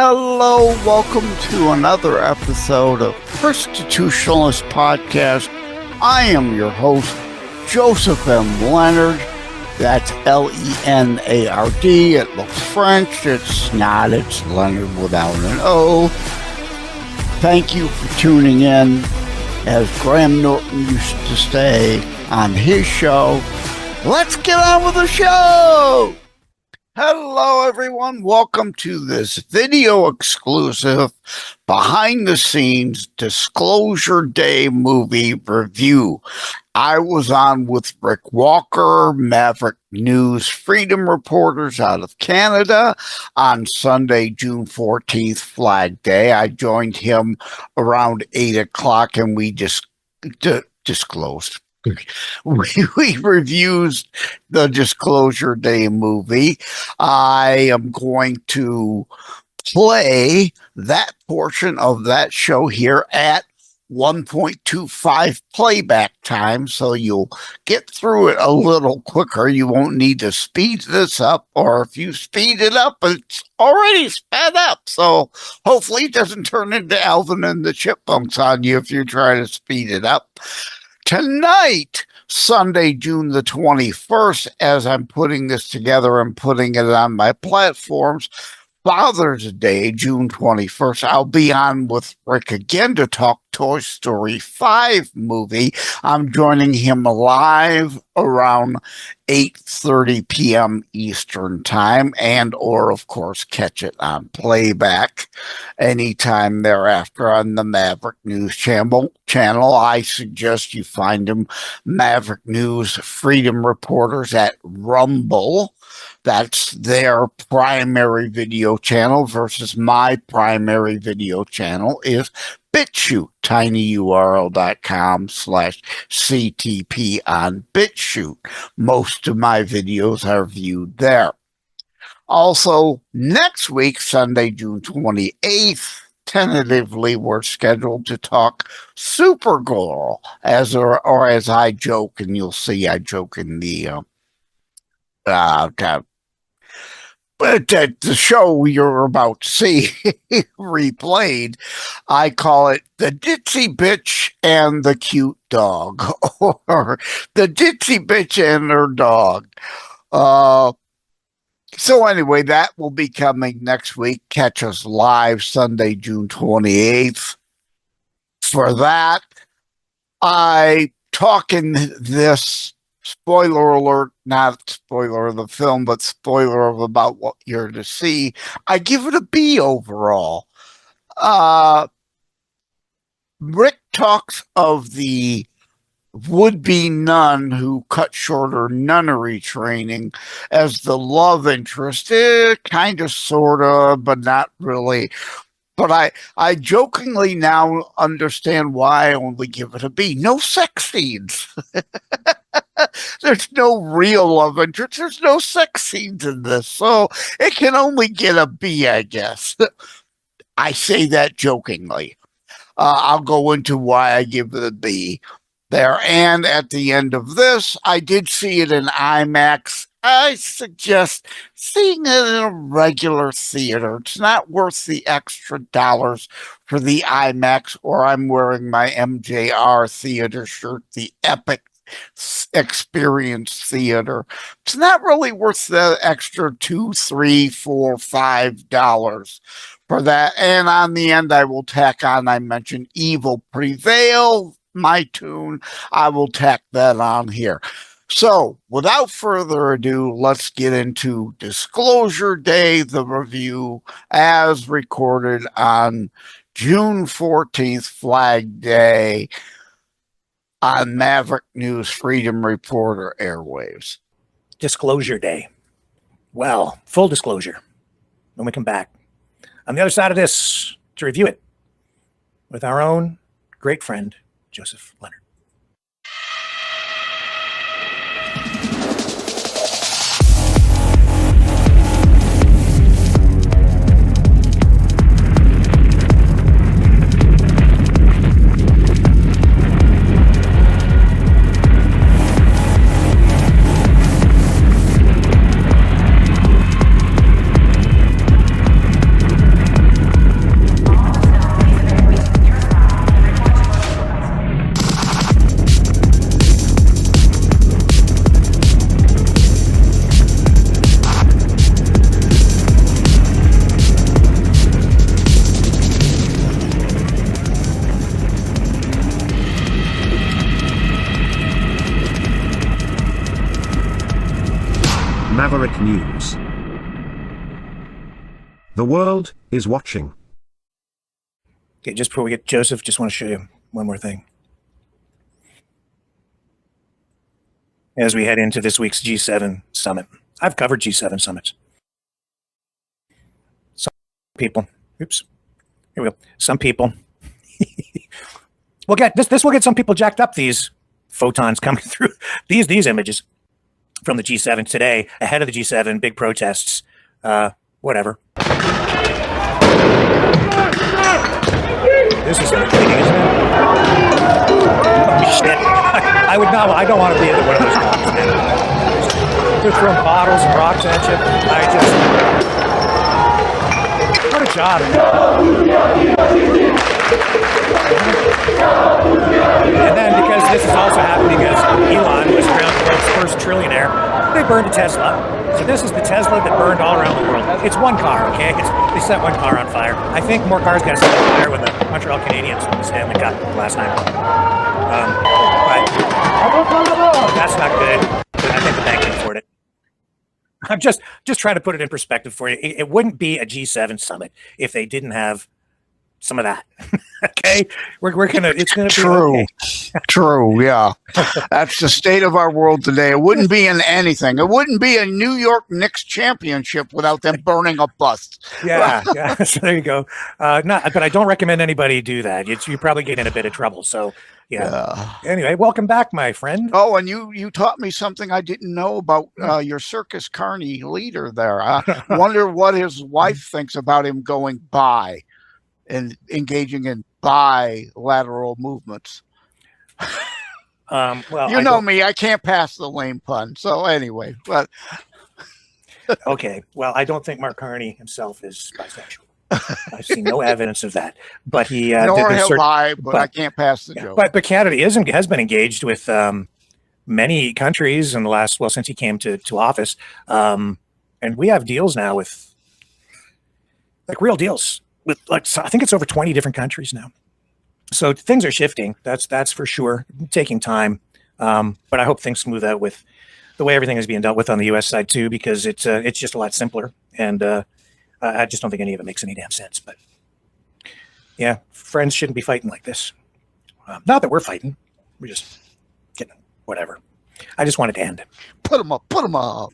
Hello, welcome to another episode of Constitutionalist Podcast. I am your host, Joseph M. Leonard. That's L-E-N-A-R-D. It looks French. It's not. It's Leonard without an O. Thank you for tuning in. As Graham Norton used to say on his show, let's get on with the show! Hello, everyone. Welcome to this video exclusive behind the scenes Disclosure Day movie review. I was on with Rick Walker, Maverick News Freedom Reporters out of Canada on Sunday, June 14th, Flag Day. I joined him around 8 o'clock and we disclosed. We reviewed the Disclosure Day movie. I am going to play that portion of that show here at 1.25 playback time, so you'll get through it a little quicker. You won't need to speed this up, or if you speed it up, it's already sped up. So hopefully it doesn't turn into Alvin and the Chipmunks on you if you try to speed it up. Tonight, Sunday, June the 21st, as I'm putting this together and putting it on my platforms, Father's Day, June 21st, I'll be on with Rick again to talk Toy Story 5 movie. I'm joining him live around 8:30 p.m. Eastern Time, and or, of course, catch it on playback anytime thereafter on the Maverick News channel. I suggest you find him, Maverick News Freedom Reporters, at Rumble. That's their primary video channel versus my primary video channel is BitChute, tinyurl.com/CTP on BitChute. Most of my videos are viewed there. Also, next week, Sunday, June 28th, tentatively we're scheduled to talk Supergirl, as I joke, and you'll see I joke in the but the show you're about to see replayed, I call it The Ditzy Bitch and the Cute Dog, or The Ditzy Bitch and Her Dog. So anyway, that will be coming next week. Catch us live Sunday, June 28th. For that, I talk in this spoiler alert, not spoiler of the film, but spoiler of about what you're to see. I give it a B overall. Rick talks of the would-be nun who cut short her nunnery training as the love interest. Kind of, sort of, but not really. But I jokingly now understand why I only give it a B. No sex scenes. There's no real love interest. There's no sex scenes in this. So it can only get a B, I guess. I say that jokingly. I'll go into why I give it a B there. And at the end of this, I did see it in IMAX. I suggest seeing it in a regular theater. It's not worth the extra dollars for the IMAX, or I'm wearing my MJR theater shirt, the Epic Experience Theater. It's not really worth the extra $2, $3, $4, $5 for that. And on the end, I will tack on, I mentioned Evil Prevail, my tune. I will tack that on here. So, without further ado, let's get into Disclosure Day, the review, as recorded on June 14th, Flag Day, on Maverick News Freedom Reporter airwaves. Disclosure Day. Well, full disclosure. When we come back, on the other side of this, to review it with our own great friend, Joseph Leonard. Detroit News. The world is watching. Okay, just before we get Joseph, just want to show you one more thing. As we head into this week's G7 summit. I've covered G7 summits. Some people, oops, here we go. Some people, we'll get this will get some people jacked up, these photons coming through these images from the G7 today, ahead of the G7, big protests, whatever. This is entertaining, isn't it? Oh, shit. I don't want to be in one of those cops, man. They're throwing bottles and rocks at you. What a job. And then, because this is also happening as Elon was crowned the world's first trillionaire, they burned a Tesla. So this is the Tesla that burned all around the world. It's one car, okay? They set one car on fire. I think more cars got set on fire when the Montreal Canadiens won the Stanley Cup last night. But that's not good. I think the bank can afford it. I'm just trying to put it in perspective for you. It wouldn't be a G7 summit if they didn't have some of that. Okay, it's gonna be true. Okay. True, yeah. That's the state of our world today. It wouldn't be in anything. It wouldn't be a New York Knicks championship without them burning a bus. Yeah. So there you go. But I don't recommend anybody do that. You probably get in a bit of trouble. So yeah. Anyway, welcome back, my friend. Oh, and you taught me something I didn't know about your Circus Carney leader there. I wonder what his wife thinks about him going bi and engaging in bilateral movements. Well, you know me, I can't pass the lame pun. So anyway, but okay. Well, I don't think Mark Carney himself is bisexual. I've seen no evidence of that. But he nor have I, but I can't pass the joke. But Canada has been engaged with many countries in the last, since he came to office, and we have deals now with real deals. With I think it's over 20 different countries now. So things are shifting. That's for sure. Taking time, but I hope things smooth out with the way everything is being dealt with on the U.S. side too, because it's just a lot simpler. And I just don't think any of it makes any damn sense. But yeah, friends shouldn't be fighting like this. Not that we're fighting. We're just getting whatever. I just wanted to end it. Put them up. Put them up.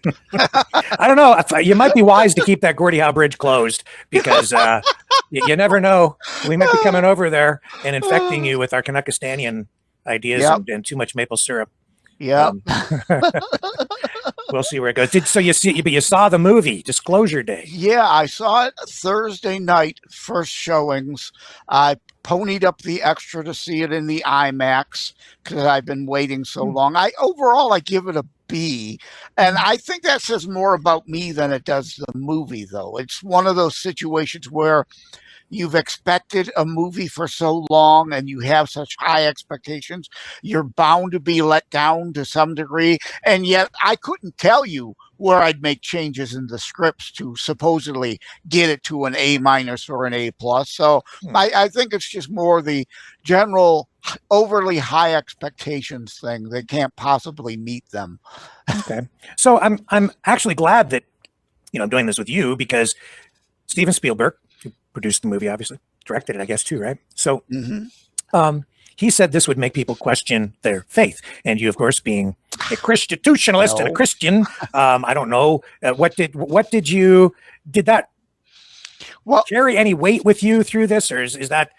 I don't know. You might be wise to keep that Gordie Howe Bridge closed because you never know. We might be coming over there and infecting you with our Canuckistanian ideas and too much maple syrup. Yeah. We'll see where it goes. But you saw the movie Disclosure Day. Yeah, I saw it Thursday night, first showings. I ponied up the extra to see it in the IMAX because I've been waiting so long. Overall I give it a B, and I think that says more about me than it does the movie, though. It's one of those situations where you've expected a movie for so long and you have such high expectations, you're bound to be let down to some degree. And yet I couldn't tell you where I'd make changes in the scripts to supposedly get it to an A- or an A+. So I think it's just more the general overly high expectations thing. They can't possibly meet them. Okay. So I'm actually glad that, I'm doing this with you, because Steven Spielberg, who produced the movie, obviously directed it, I guess, too, right? So he said this would make people question their faith. And you, of course, being a Christianist and a Christian, I don't know, did that carry any weight with you through this, or is that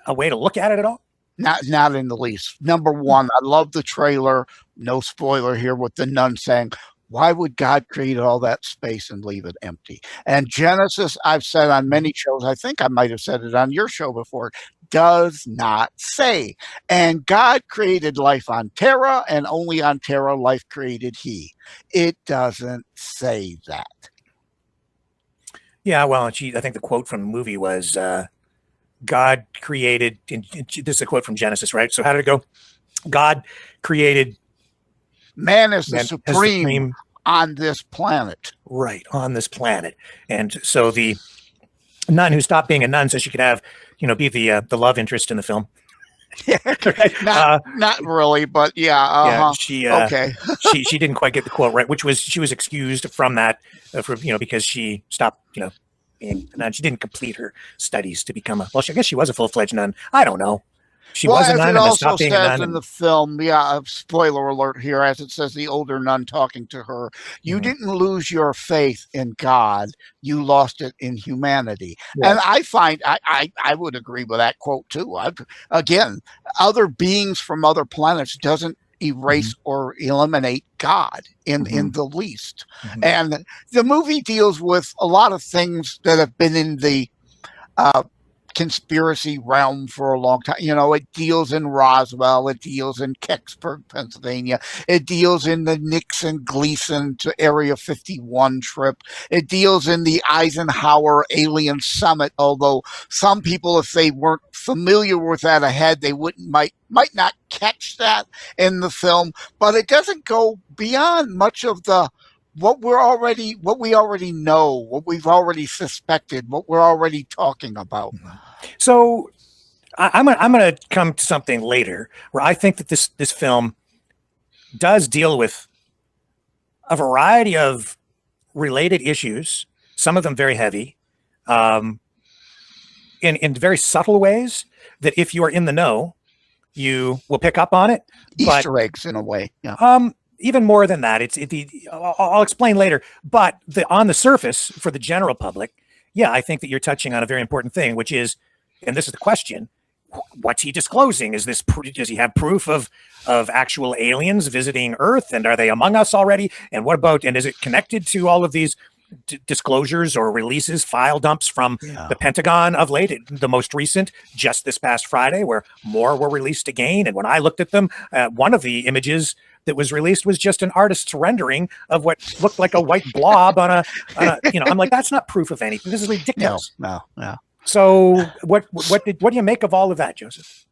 a way to look at it at all? Not in the least. Number one, I love the trailer. No spoiler here with the nun saying, why would God create all that space and leave it empty? And Genesis, I've said on many shows, I think I might have said it on your show before, does not say. And God created life on Terra, and only on Terra life created he. It doesn't say that. Yeah, well, I think the quote from the movie was, God created, this is a quote from Genesis, right? So how did it go? God created man as the supreme on this planet. Right, on this planet. And so the nun who stopped being a nun so she could have, be the love interest in the film. Right? Not really, but yeah. Yeah, Okay. she didn't quite get the quote right, which was she was excused from that because she stopped being a nun. She didn't complete her studies to become I guess she was a full-fledged nun. I don't know. She Well, was a as nun it and then also stopped being a says nun. in the film, yeah, spoiler alert here, as it says, the older nun talking to her, you didn't lose your faith in God, you lost it in humanity. Yeah. And I find, I would agree with that quote too. Again, other beings from other planets doesn't erase or eliminate God in the least. And the movie deals with a lot of things that have been in the conspiracy realm for a long time. You know, it deals in Roswell, it deals in Kecksburg, Pennsylvania, it deals in the Nixon Gleason to Area 51 trip, it deals in the Eisenhower alien summit, although some people, if they weren't familiar with that ahead, they might not catch that in the film. But it doesn't go beyond much of the what we already know, what we've already suspected, what we're already talking about. So I'm gonna come to something later where I think that this film does deal with a variety of related issues, some of them very heavy, in very subtle ways that if you are in the know, you will pick up on it. Easter eggs in a way. Yeah. Even more than that, I'll explain later. But on the surface, for the general public, yeah, I think that you're touching on a very important thing, which is, and this is the question: what's he disclosing? Does he have proof of actual aliens visiting Earth, and are they among us already? And what about? And is it connected to all of these disclosures or releases, file dumps from the Pentagon of late? The most recent, just this past Friday, where more were released again. And when I looked at them, one of the images that was released was just an artist's rendering of what looked like a white blob on a I'm like, that's not proof of anything. This is ridiculous. No. So what do you make of all of that, Joseph?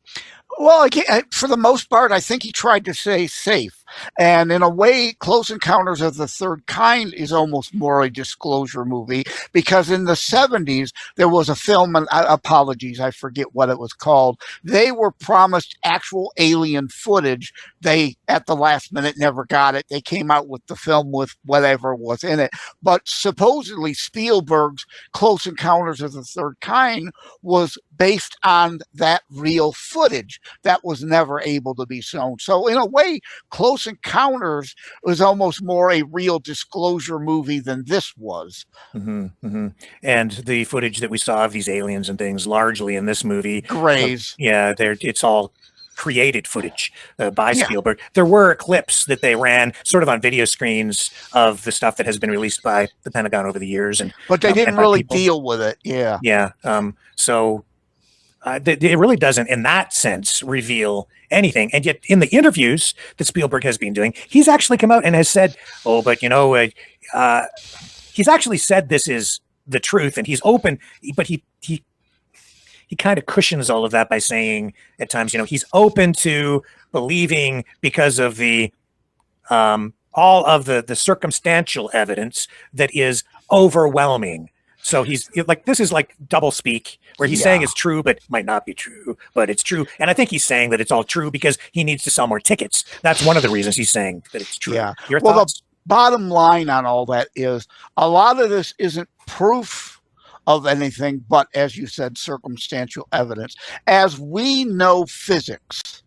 Well, again, for the most part, I think he tried to stay safe. And in a way, Close Encounters of the Third Kind is almost more a disclosure movie, because in the 70s, there was a film, and apologies, I forget what it was called. They were promised actual alien footage. They, at the last minute, never got it. They came out with the film with whatever was in it. But supposedly, Spielberg's Close Encounters of the Third Kind was based on that real footage that was never able to be shown. So in a way, Close Encounters was almost more a real disclosure movie than this was. And the footage that we saw of these aliens and things largely in this movie, Grays. It's all created footage by Spielberg. There were clips that they ran sort of on video screens of the stuff that has been released by the Pentagon over the years, but they didn't really deal with it. So it really doesn't, in that sense, reveal anything. And yet, in the interviews that Spielberg has been doing, he's actually come out and has said, "Oh, but he's actually said this is the truth," and he's open. But he kind of cushions all of that by saying at times, he's open to believing because of the all of the circumstantial evidence that is overwhelming. So he's like, this is like double speak, where he's saying it's true, but might not be true, but it's true. And I think he's saying that it's all true because he needs to sell more tickets. That's one of the reasons he's saying that it's true. Yeah. Your thoughts? The bottom line on all that is a lot of this isn't proof of anything, but as you said, circumstantial evidence. As we know physics,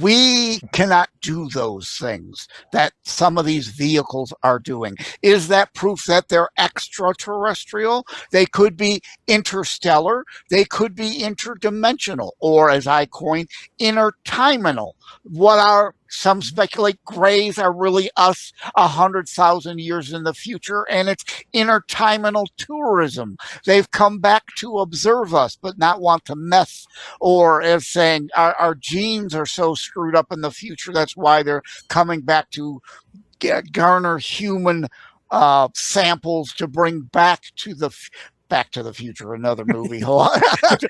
we cannot do those things that some of these vehicles are doing. Is that proof that they're extraterrestrial? They could be interstellar. They could be interdimensional, or as I coined, intertimental. What are some speculate grays are really us 100,000 years in the future, and it's intertimental tourism. They've come back to observe us, but not want to mess, or as saying our genes are so screwed up in the future, that's why they're coming back to garner human samples to bring Back to the Future, another movie.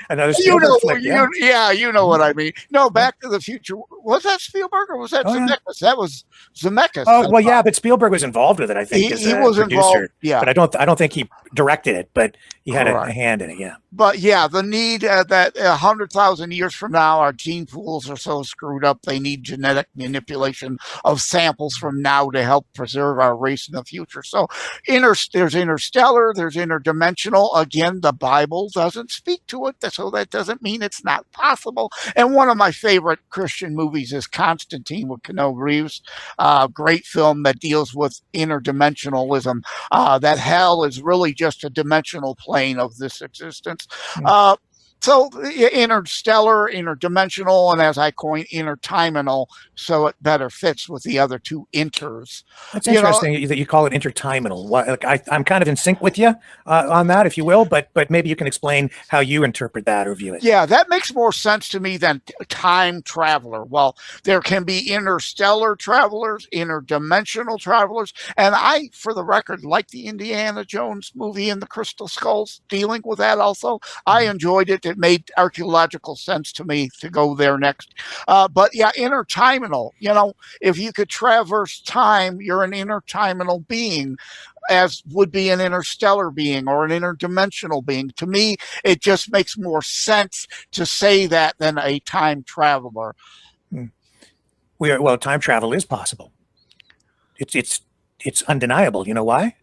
Another Spielberg flick, you know what I mean. No, Back to the Future Was that Spielberg or was that Oh, yeah. Zemeckis? That was Zemeckis. Oh, well, yeah, but Spielberg was involved with it, I think, as He a was involved. producer. Yeah, But I don't think he directed it, but he had a correct. hand in it. Yeah. But yeah, the need that 100,000 years from now, our gene pools are so screwed up, they need genetic manipulation of samples from now to help preserve our race in the future. So there's interstellar, there's interdimensional. Again, the Bible doesn't speak to it, so that doesn't mean it's not possible. And one of my favorite Christian movies is Constantine with Keanu Reeves. Great film that deals with interdimensionalism, that hell is really just a dimensional plane of this existence. So interstellar, interdimensional, and as I coin, intertimental, so it better fits with the other two inters. That's interesting that you call it intertimental. I'm kind of in sync with you on that, if you will, but maybe you can explain how you interpret that or view it. Yeah, that makes more sense to me than time traveler. Well, there can be interstellar travelers, interdimensional travelers, and I, for the record, like the Indiana Jones movie and the Crystal Skulls dealing with that also. I enjoyed it. It made archaeological sense to me to go there next. But yeah, intertimental, if you could traverse time, you're an intertimental being, as would be an interstellar being or an interdimensional being. To me, it just makes more sense to say that than a time traveler. Well, time travel is possible. It's undeniable. You know why?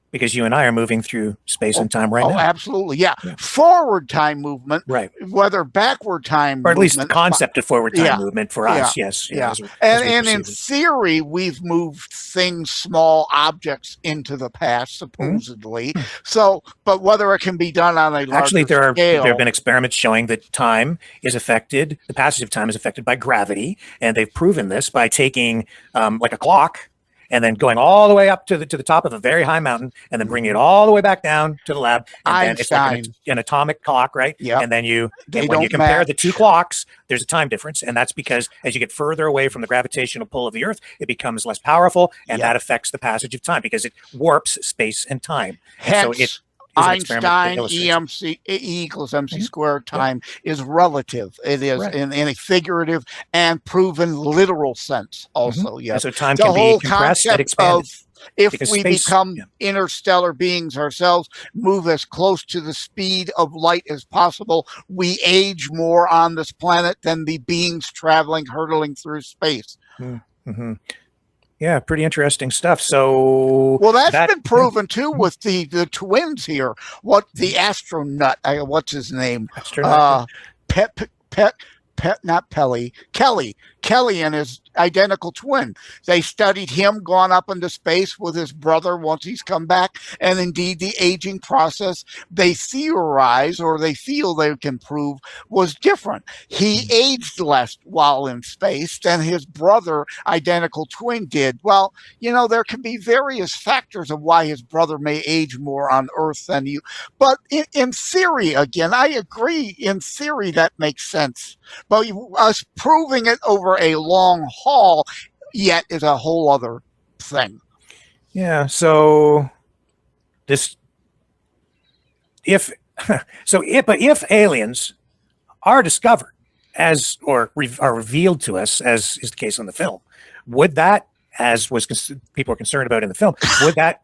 Because you and I are moving through space and time right now. Oh, absolutely. Yeah. Forward time movement, right? Whether backward time or at least the concept of forward time movement for us. Yes. Yeah. And in theory, we've moved things, small objects into the past, supposedly. So, but whether it can be done on a larger scale. There have been experiments showing that time is affected, the passage of time is affected by gravity. And they've proven this by taking like a clock and then going all the way up to the top of a very high mountain, and then bringing it all the way back down to the lab. And then it's like an atomic clock, right? Yeah. And then when you compare the two clocks, there's a time difference, and that's because as you get further away from the gravitational pull of the Earth, it becomes less powerful, and that affects the passage of time because it warps space and time. Hence, and so Einstein, E equals MC squared time is relative. It is in a figurative and proven literal sense also. Yes. And so time can be compressed and expanded. If we become interstellar beings ourselves, move as close to the speed of light as possible, we age more on this planet than the beings hurtling through space. Yeah, pretty interesting stuff. So, well, that's been proven too with the twins here. What the astronaut? What's his name? Kelly and his identical twin. They studied him gone up into space with his brother once he's come back, and indeed the aging process they theorize or they feel they can prove was different. He aged less while in space than his brother identical twin did. Well, there can be various factors of why his brother may age more on Earth than you, but in theory, again, I agree, in theory that makes sense, but us proving it over a long haul yet is a whole other thing. Yeah. So if aliens are discovered or are revealed to us, as is the case on the film, would that, people are concerned about in the film, would that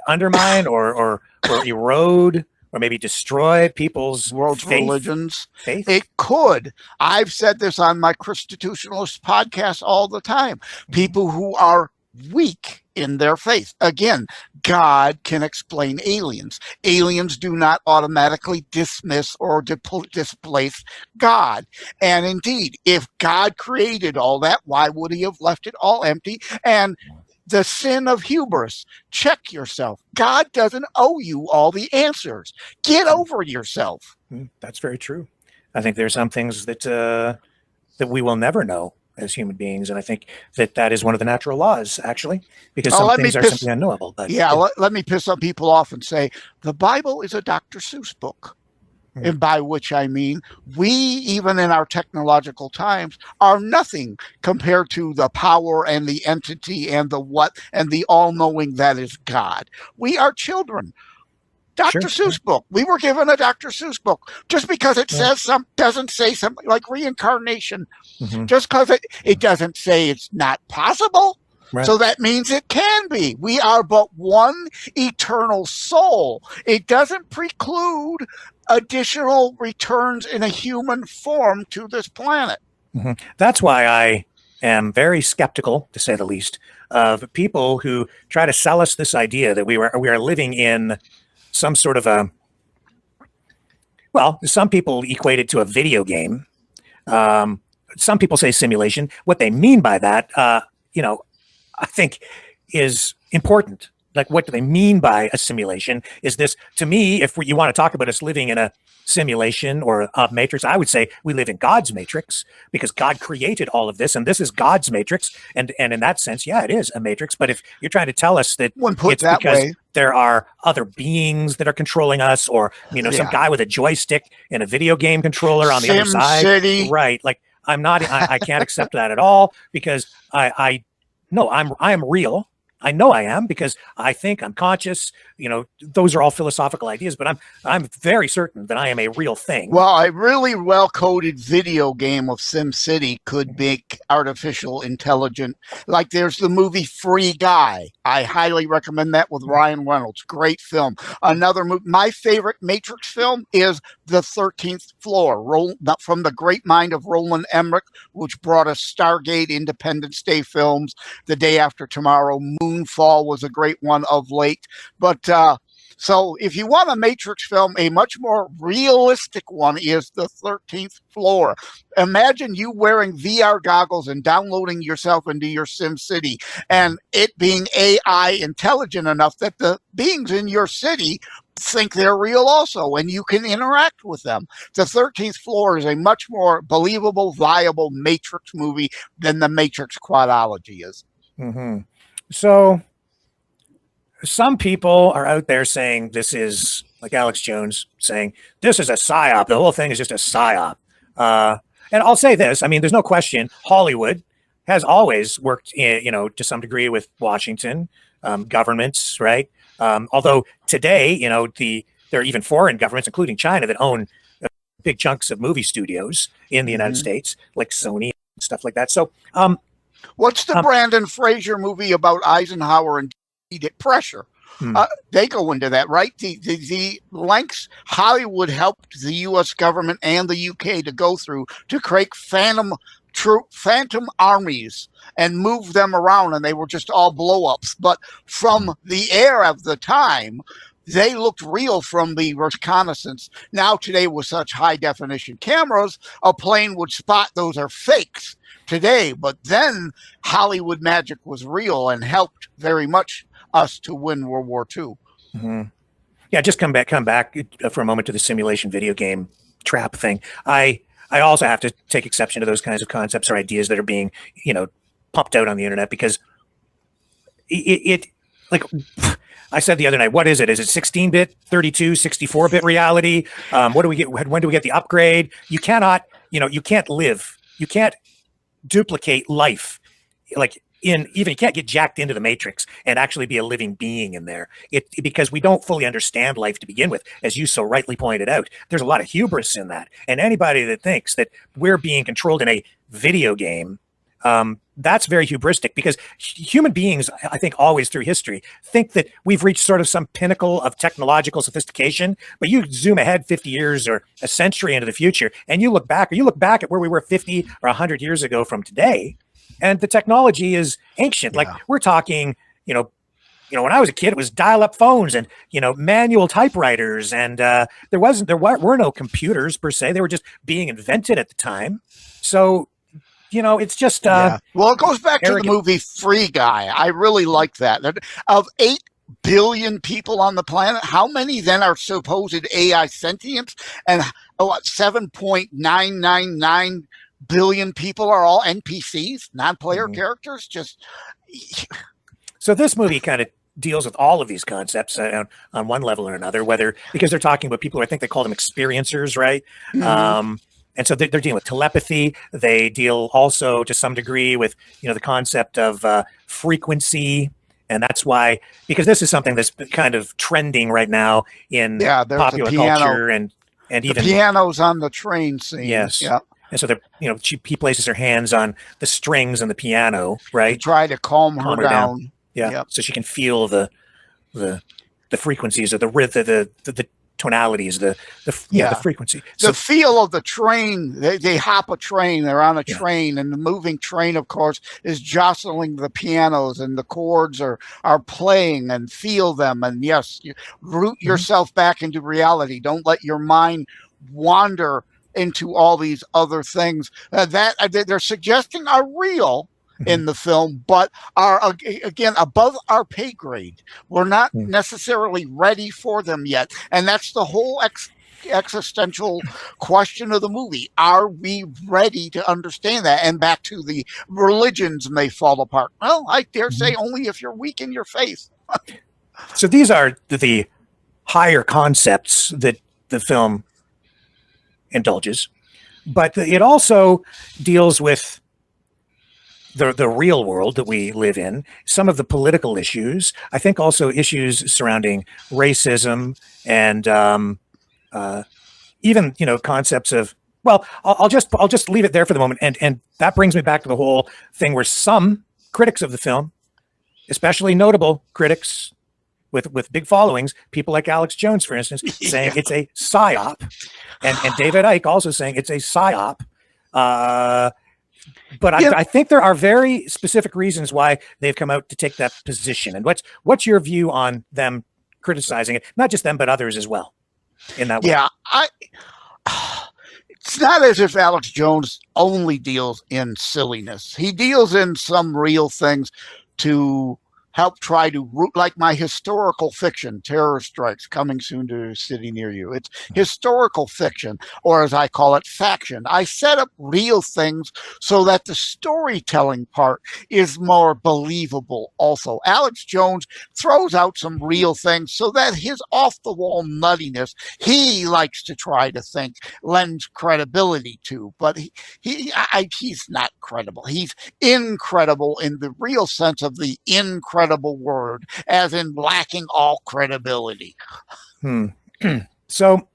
undermine or erode or maybe destroy people's world's religions? Faith? It could. I've said this on my Christitutionalist podcast all the time. People who are weak in their faith. Again, God can explain aliens. Aliens do not automatically dismiss or displace God. And indeed, if God created all that, why would he have left it all empty? And the sin of hubris. Check yourself. God doesn't owe you all the answers. Get over yourself. That's very true. I think there's some things that we will never know as human beings, and I think that is one of the natural laws, actually, because some things are simply unknowable. But let me piss some people off and say the Bible is a Dr. Seuss book. And by which I mean, we, even in our technological times, are nothing compared to the power and the entity and the what and the all-knowing that is God. We are children. Dr. Seuss book. We were given a Dr. Seuss book. Just because it says doesn't say something like reincarnation, just because it doesn't say it's not possible. Right. So that means it can be. We are but one eternal soul. It doesn't preclude additional returns in a human form to this planet. That's why I am very skeptical, to say the least, of people who try to sell us this idea that we are living in some sort of a, well, some people equate it to a video game. Some people say simulation. What they mean by that, I think is important. Like, what do they mean by a simulation? Is this, to me, if you want to talk about us living in a simulation or a matrix, I would say we live in God's matrix, because God created all of this, and this is God's matrix. And in that sense, yeah, it is a matrix. But if you're trying to tell us that it's that because way, there are other beings that are controlling us, or some guy with a joystick and a video game controller on the other side, City. Right? Like, I can't accept that at all, because I am real. I know I am, because I think I'm conscious. Those are all philosophical ideas, but I'm very certain that I am a real thing. Well, a really well-coded video game of SimCity could make artificial intelligence. Like, there's the movie Free Guy. I highly recommend that, with Ryan Reynolds. Great film. Another movie, my favorite Matrix film is The 13th Floor, from the great mind of Roland Emmerich, which brought us Stargate, Independence Day films, The Day After Tomorrow, Moonfall was a great one of late. But so if you want a Matrix film, a much more realistic one is The 13th Floor. Imagine you wearing VR goggles and downloading yourself into your Sim City, and it being AI intelligent enough that the beings in your city think they're real also, and you can interact with them. The 13th Floor is a much more believable, viable Matrix movie than the Matrix quadology is. So some people are out there saying this is, like Alex Jones saying, this is a psyop. The whole thing is just a psyop. And I'll say this. I mean, there's no question. Hollywood has always worked, to some degree with Washington, governments, right? Although today, there are even foreign governments, including China, that own big chunks of movie studios in the United States, like Sony and stuff like that. So, what's the Brandon Fraser movie about Eisenhower and pressure? They go into that, right? The lengths Hollywood helped the U.S. government and the UK to go through to create phantom armies and move them around, and they were just all blow-ups. But from the air of the time, they looked real from the reconnaissance. Now, today, with such high-definition cameras, a plane would spot those are fakes today. But then Hollywood magic was real and helped very much us to win World War II. Yeah, just come back for a moment to the simulation video game trap thing. I also have to take exception to those kinds of concepts or ideas that are being, pumped out on the internet, because it like I said the other night, what is it? Is it 16-bit, 32, 64-bit reality? What do we get? When do we get the upgrade? You cannot, you can't duplicate life. You can't get jacked into the Matrix and actually be a living being in there. Because we don't fully understand life to begin with, as you so rightly pointed out. There's a lot of hubris in that. And anybody that thinks that we're being controlled in a video game, that's very hubristic, because human beings, I think, always through history, think that we've reached sort of some pinnacle of technological sophistication. But you zoom ahead 50 years or a century into the future, and you look back at where we were 50 or 100 years ago from today, and the technology is ancient. Like, we're talking, when I was a kid, it was dial-up phones and, manual typewriters. And there were no computers per se. They were just being invented at the time. So, it's just... Well, it goes back to the movie Free Guy. I really like that. Of 8 billion people on the planet, how many then are supposed AI sentience? And 7.999 billion people are all NPCs, non-player characters. So this movie kind of deals with all of these concepts on one level or another, because they're talking about people who I think they call them experiencers, right? And so they're dealing with telepathy. They deal also to some degree with, the concept of frequency And that's why, because this is something that's kind of trending right now in there's popular a piano, culture and even the pianos on the train scene. Yes. Yeah. And so he places her hands on the strings on the piano, right? To try to calm her down. Yeah. Yep. So she can feel the frequencies of the rhythm, the tonalities, the frequency. The feel of the train. They hop a train. They're on a train, and the moving train, of course, is jostling the pianos, and the chords are playing, and feel them. And yes, you root yourself back into reality. Don't let your mind wander into all these other things that they're suggesting are real in the film, but are again above our pay grade. We're not necessarily ready for them yet, and that's the whole existential question of the movie. Are we ready to understand that? And back to the religions may fall apart. Well, I dare say only if you're weak in your faith. So these are the higher concepts that the film indulges, but it also deals with the real world that we live in, some of the political issues, I think also issues surrounding racism and even concepts of, well, I'll just leave it there for the moment, and that brings me back to the whole thing where some critics of the film, especially notable critics with big followings, people like Alex Jones, for instance, saying it's a psyop, and David Icke also saying it's a psyop. But I think there are very specific reasons why they've come out to take that position. And what's your view on them criticizing it? Not just them, but others as well. In that way. Yeah, it's not as if Alex Jones only deals in silliness. He deals in some real things to help try to root, like my historical fiction, Terror Strikes, coming soon to a city near you. It's historical fiction, or as I call it, faction. I set up real things so that the storytelling part is more believable also. Alex Jones throws out some real things so that his off-the-wall nuttiness, he likes to try to think, lends credibility to, but he's not credible. He's incredible in the real sense of the incredible word, as in lacking all credibility. So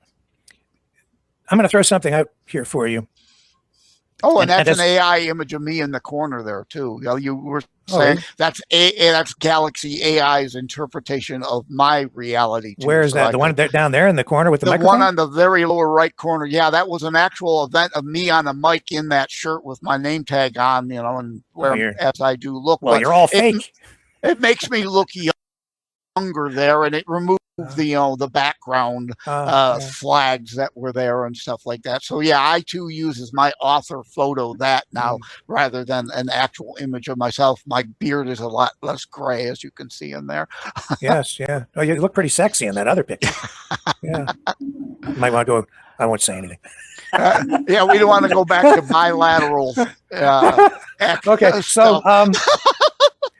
I'm going to throw something out here for you. Oh, and that's an AI image of me in the corner there too. You were saying that's Galaxy AI's interpretation of my reality too. Where is that? The one down there in the corner with the microphone? The one on the very lower right corner. Yeah, that was an actual event of me on a mic in that shirt with my name tag on, and as I do look. Well, you're all fake. It makes me look younger there, and it removes the background flags that were there and stuff like that. So yeah, I too use as my author photo that now rather than an actual image of myself. My beard is a lot less gray, as you can see in there. Yes, yeah. Oh, you look pretty sexy in that other picture. Yeah, might want to go. I won't say anything. Yeah, we don't want to go back to bilateral. Okay, so.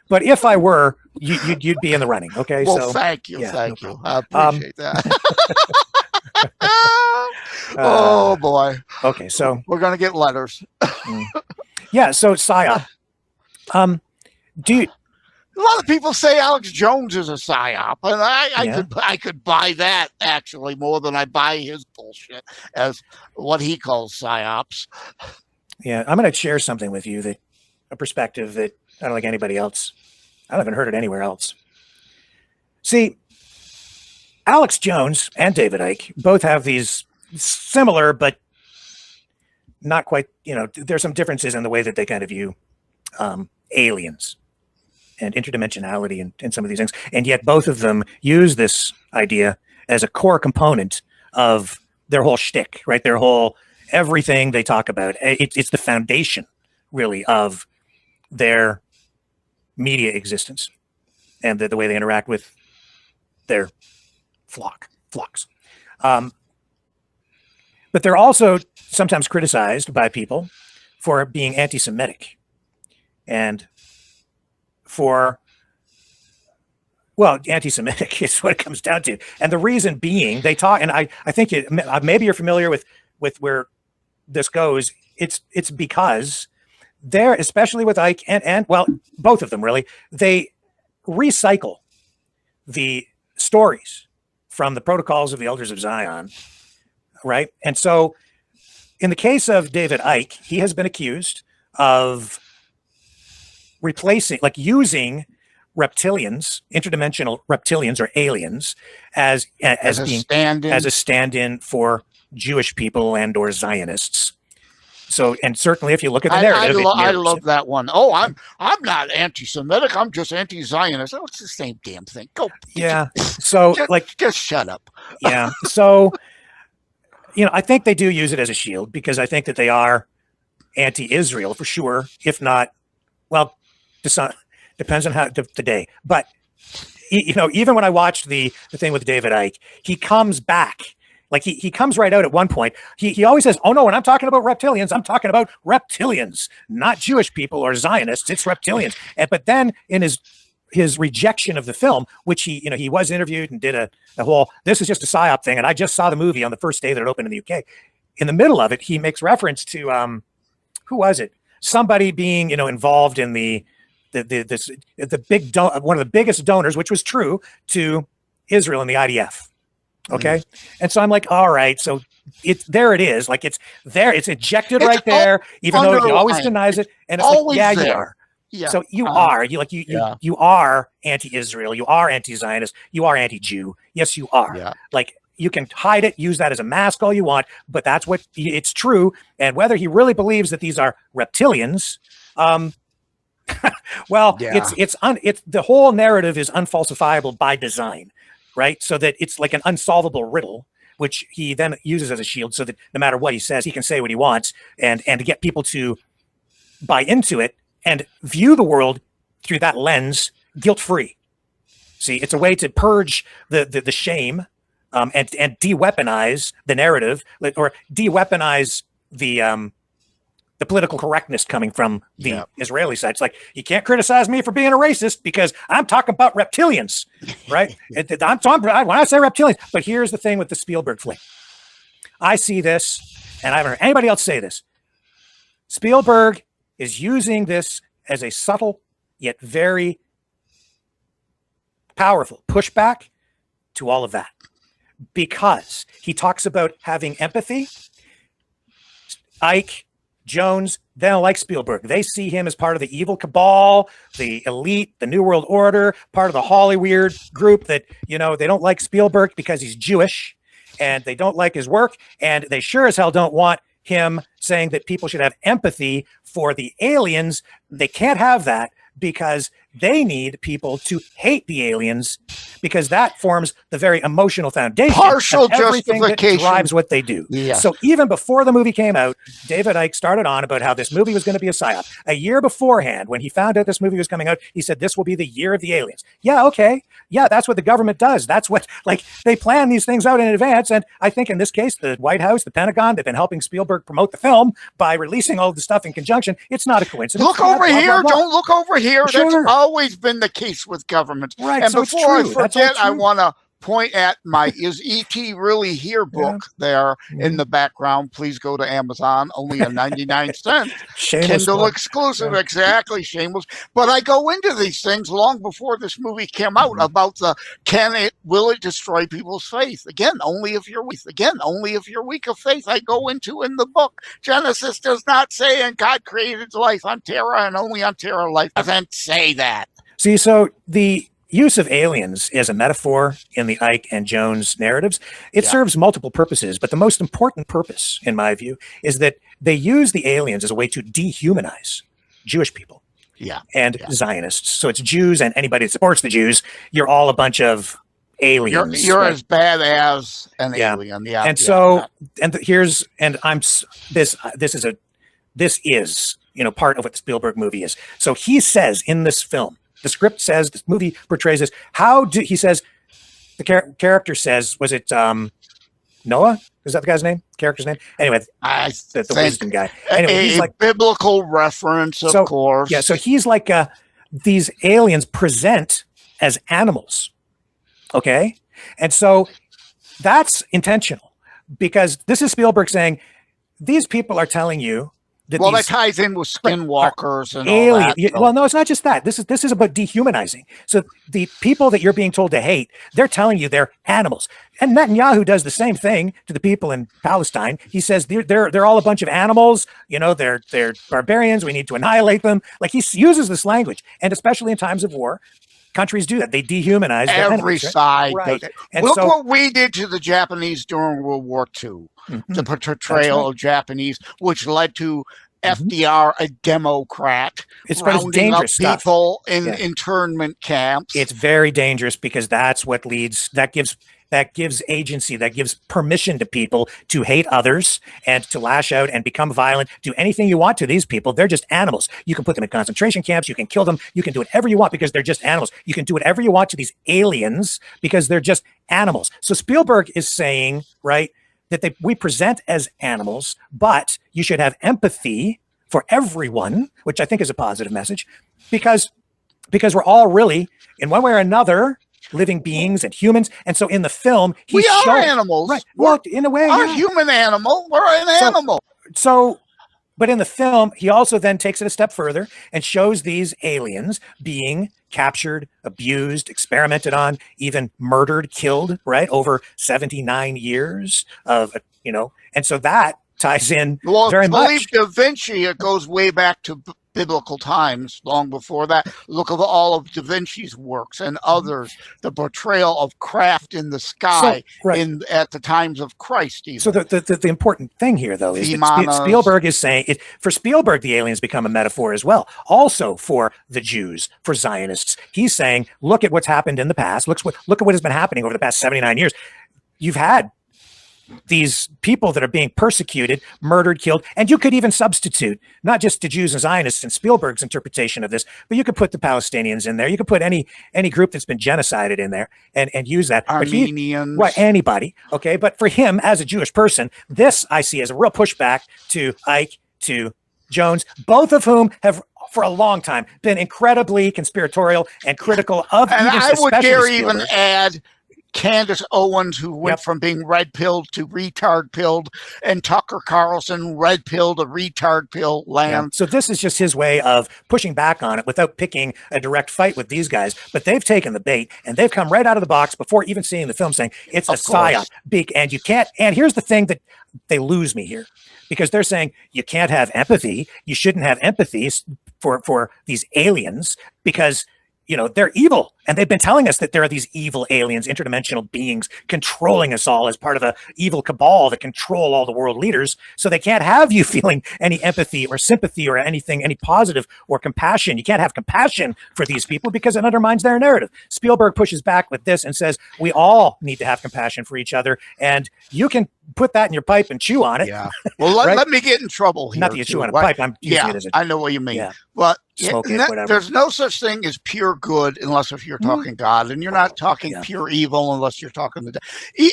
But if I were, you'd be in the running. Okay. Well, so thank you. Thank you. I appreciate that. Oh boy. Okay. So we're going to get letters. Yeah. So psyop. A lot of people say Alex Jones is a psyop, and I could buy that actually more than I buy his bullshit as what he calls psyops. Yeah. I'm going to share something with you, a perspective that I don't think anybody else. I haven't heard it anywhere else. See, Alex Jones and David Icke both have these similar, but not quite, there's some differences in the way that they kind of view aliens and interdimensionality and some of these things. And yet both of them use this idea as a core component of their whole shtick, right? Their whole, everything they talk about. It's the foundation, really, of their media existence and the way they interact with their flocks. But they're also sometimes criticized by people for being anti-Semitic and anti-Semitic is what it comes down to. And the reason being they talk, and I think maybe you're familiar with where this goes. It's because they're, especially with Icke and well, both of them really, they recycle the stories from the Protocols of the Elders of Zion, right? And so in the case of David Icke, he has been accused of replacing, like using reptilians, interdimensional reptilians or aliens as a stand-in for Jewish people and or Zionists. So, and certainly if you look at the narrative, I love that one. Oh, I'm not anti-Semitic. I'm just anti-Zionist. Oh, it's the same damn thing. Go. Yeah. So just shut up. Yeah. So, I think they do use it as a shield because I think that they are anti-Israel for sure. If not, well, depends on how the day. But even when I watched the thing with David Icke, he comes back. Like he comes right out at one point. He always says, "Oh no, when I'm talking about reptilians, I'm talking about reptilians, not Jewish people or Zionists. It's reptilians." But then in his rejection of the film, which he was interviewed and did a whole, this is just a psyop thing, and I just saw the movie on the first day that it opened in the UK. In the middle of it, he makes reference to who was it? Somebody being involved in the big one of the biggest donors, which was true, to Israel and the IDF. Okay. And so I'm like, all right, so there it is. Like it's there, it's ejected right there, even though he always denies it. And it's like, yeah, you are. Yeah. So you are. You are anti-Israel, you are anti-Zionist, you are anti-Jew. Yes, you are. Yeah. Like you can hide it, use that as a mask all you want, but that's what it's true. And whether he really believes that these are reptilians, well, yeah. It's the whole narrative is unfalsifiable by design. Right. So that it's like an unsolvable riddle, which he then uses as a shield so that no matter what he says, he can say what he wants and to get people to buy into it and view the world through that lens, guilt-free. See, it's a way to purge the shame and de-weaponize the narrative or de-weaponize the political correctness coming from the Israeli side. It's like, you can't criticize me for being a racist because I'm talking about reptilians, right? When I say reptilians, but here's the thing with the Spielberg flick. I see this, and I haven't heard anybody else say this. Spielberg is using this as a subtle yet very powerful pushback to all of that because he talks about having empathy. Icke, Jones, they don't like Spielberg. They see him as part of the evil cabal, the elite, the New World Order, part of the Hollywood group that, they don't like Spielberg because he's Jewish and they don't like his work. And they sure as hell don't want him saying that people should have empathy for the aliens. They can't have that because they need people to hate the aliens because that forms the very emotional foundation. Partial everything justification that drives what they do. Yeah. So even before the movie came out, David Icke started on about how this movie was going to be a psyop. A year beforehand, when he found out this movie was coming out, he said, this will be the year of the aliens. Yeah, okay. Yeah, that's what the government does. That's what, they plan these things out in advance. And I think in this case, the White House, the Pentagon, they've been helping Spielberg promote the film by releasing all of the stuff in conjunction. It's not a coincidence. Look over here. Don't look over here. Sure. That's always been the case with government. Right. And so before I forget, I want to point at my Is E.T. Really Here book there in the background. Please go to Amazon. Only a 99-cent Kindle exclusive. Yeah. Exactly. Shameless. But I go into these things long before this movie came out about will it destroy people's faith? Again, only if you're weak. Only if you're weak of faith. I go into in the book. Genesis does not say, and God created life on Terra and only on Terra life doesn't say that. See, so the use of aliens as a metaphor in the Icke and Jones narratives, it serves multiple purposes, but the most important purpose, in my view, is that they use the aliens as a way to dehumanize Jewish people and Zionists. So it's Jews and anybody that supports the Jews. You're all a bunch of aliens. You're as bad as an alien. Yeah. And so, this is part of what the Spielberg movie is. So he says in this film, the script says, this movie portrays this. He says, the character says, was it Noah? Is that the guy's name? Character's name? Anyway, the wisdom guy. Anyway, he's like biblical reference, of course. Yeah, so he's like these aliens present as animals. Okay? And so that's intentional because this is Spielberg saying, these people are telling you that Well, that these ties in with skinwalkers and all alien. that. So. Well, no, it's not just that. This is about dehumanizing. So the people that you're being told to hate, they're telling you they're animals. And Netanyahu does the same thing to the people in Palestine. He says they're all a bunch of animals. You know, they're barbarians. We need to annihilate them. Like, he uses this language, and especially in times of war, countries do that. They dehumanize their Every enemies, right? side Right. does it. And Look so, what we did to the Japanese during World War II. The portrayal right. of Japanese, which led to FDR, a Democrat, It's rounding up dangerous stuff. people in Yeah. internment camps. It's very dangerous, because that's what leads, that gives agency, that gives permission to people to hate others and to lash out and become violent, do anything you want to these people. They're just animals. You can put them in concentration camps, you can kill them, you can do whatever you want because they're just animals. You can do whatever you want to these aliens because they're just animals. So Spielberg is saying, right, that we present as animals, but you should have empathy for everyone, which I think is a positive message, because we're all really, in one way or another, living beings and humans. And so in the film, we are animals. Right. Well, in a way, we're a human animal. We're an animal. So, but in the film, he also then takes it a step further and shows these aliens being captured, abused, experimented on, even murdered, killed, right? Over 79 years of, and so that ties in very much. Da Vinci, it goes way back to biblical times, long before that. Look at all of Da Vinci's works and others, the portrayal of craft in the sky at the times of Christ. Even. So the important thing here, though, is that Spielberg is saying, for Spielberg, the aliens become a metaphor as well, also for the Jews, for Zionists. He's saying, look at what's happened in the past. Look at what has been happening over the past 79 years. You've had these people that are being persecuted, murdered, killed, and you could even substitute not just the Jews and Zionists in Spielberg's interpretation of this, but you could put the Palestinians in there. You could put any group that's been genocided in there and use that. Armenians. Right, anybody. Okay, but for him as a Jewish person, this I see as a real pushback to Ike, to Jones, both of whom have for a long time been incredibly conspiratorial and critical of. And I would dare even add Candace Owens, who went from being red-pilled to retard-pilled, and Tucker Carlson, red-pilled to retard-pill land. Yeah. So this is just his way of pushing back on it without picking a direct fight with these guys. But they've taken the bait, and they've come right out of the box before even seeing the film saying it's a psyop. And you can't. And here's the thing that they lose me here, because they're saying you can't have empathy. You shouldn't have empathy for these aliens because they're evil. And they've been telling us that there are these evil aliens, interdimensional beings controlling us all as part of a evil cabal that control all the world leaders. So they can't have you feeling any empathy or sympathy or anything, any positive or compassion. You can't have compassion for these people because it undermines their narrative. Spielberg pushes back with this and says, we all need to have compassion for each other. And you can put that in your pipe and chew on it. Yeah. Well, let me get in trouble here. Not that you chew on a pipe. I'm using it as I know what you mean. Yeah. But whatever. There's no such thing as pure good unless if you're talking God, and you're not talking pure evil unless you're talking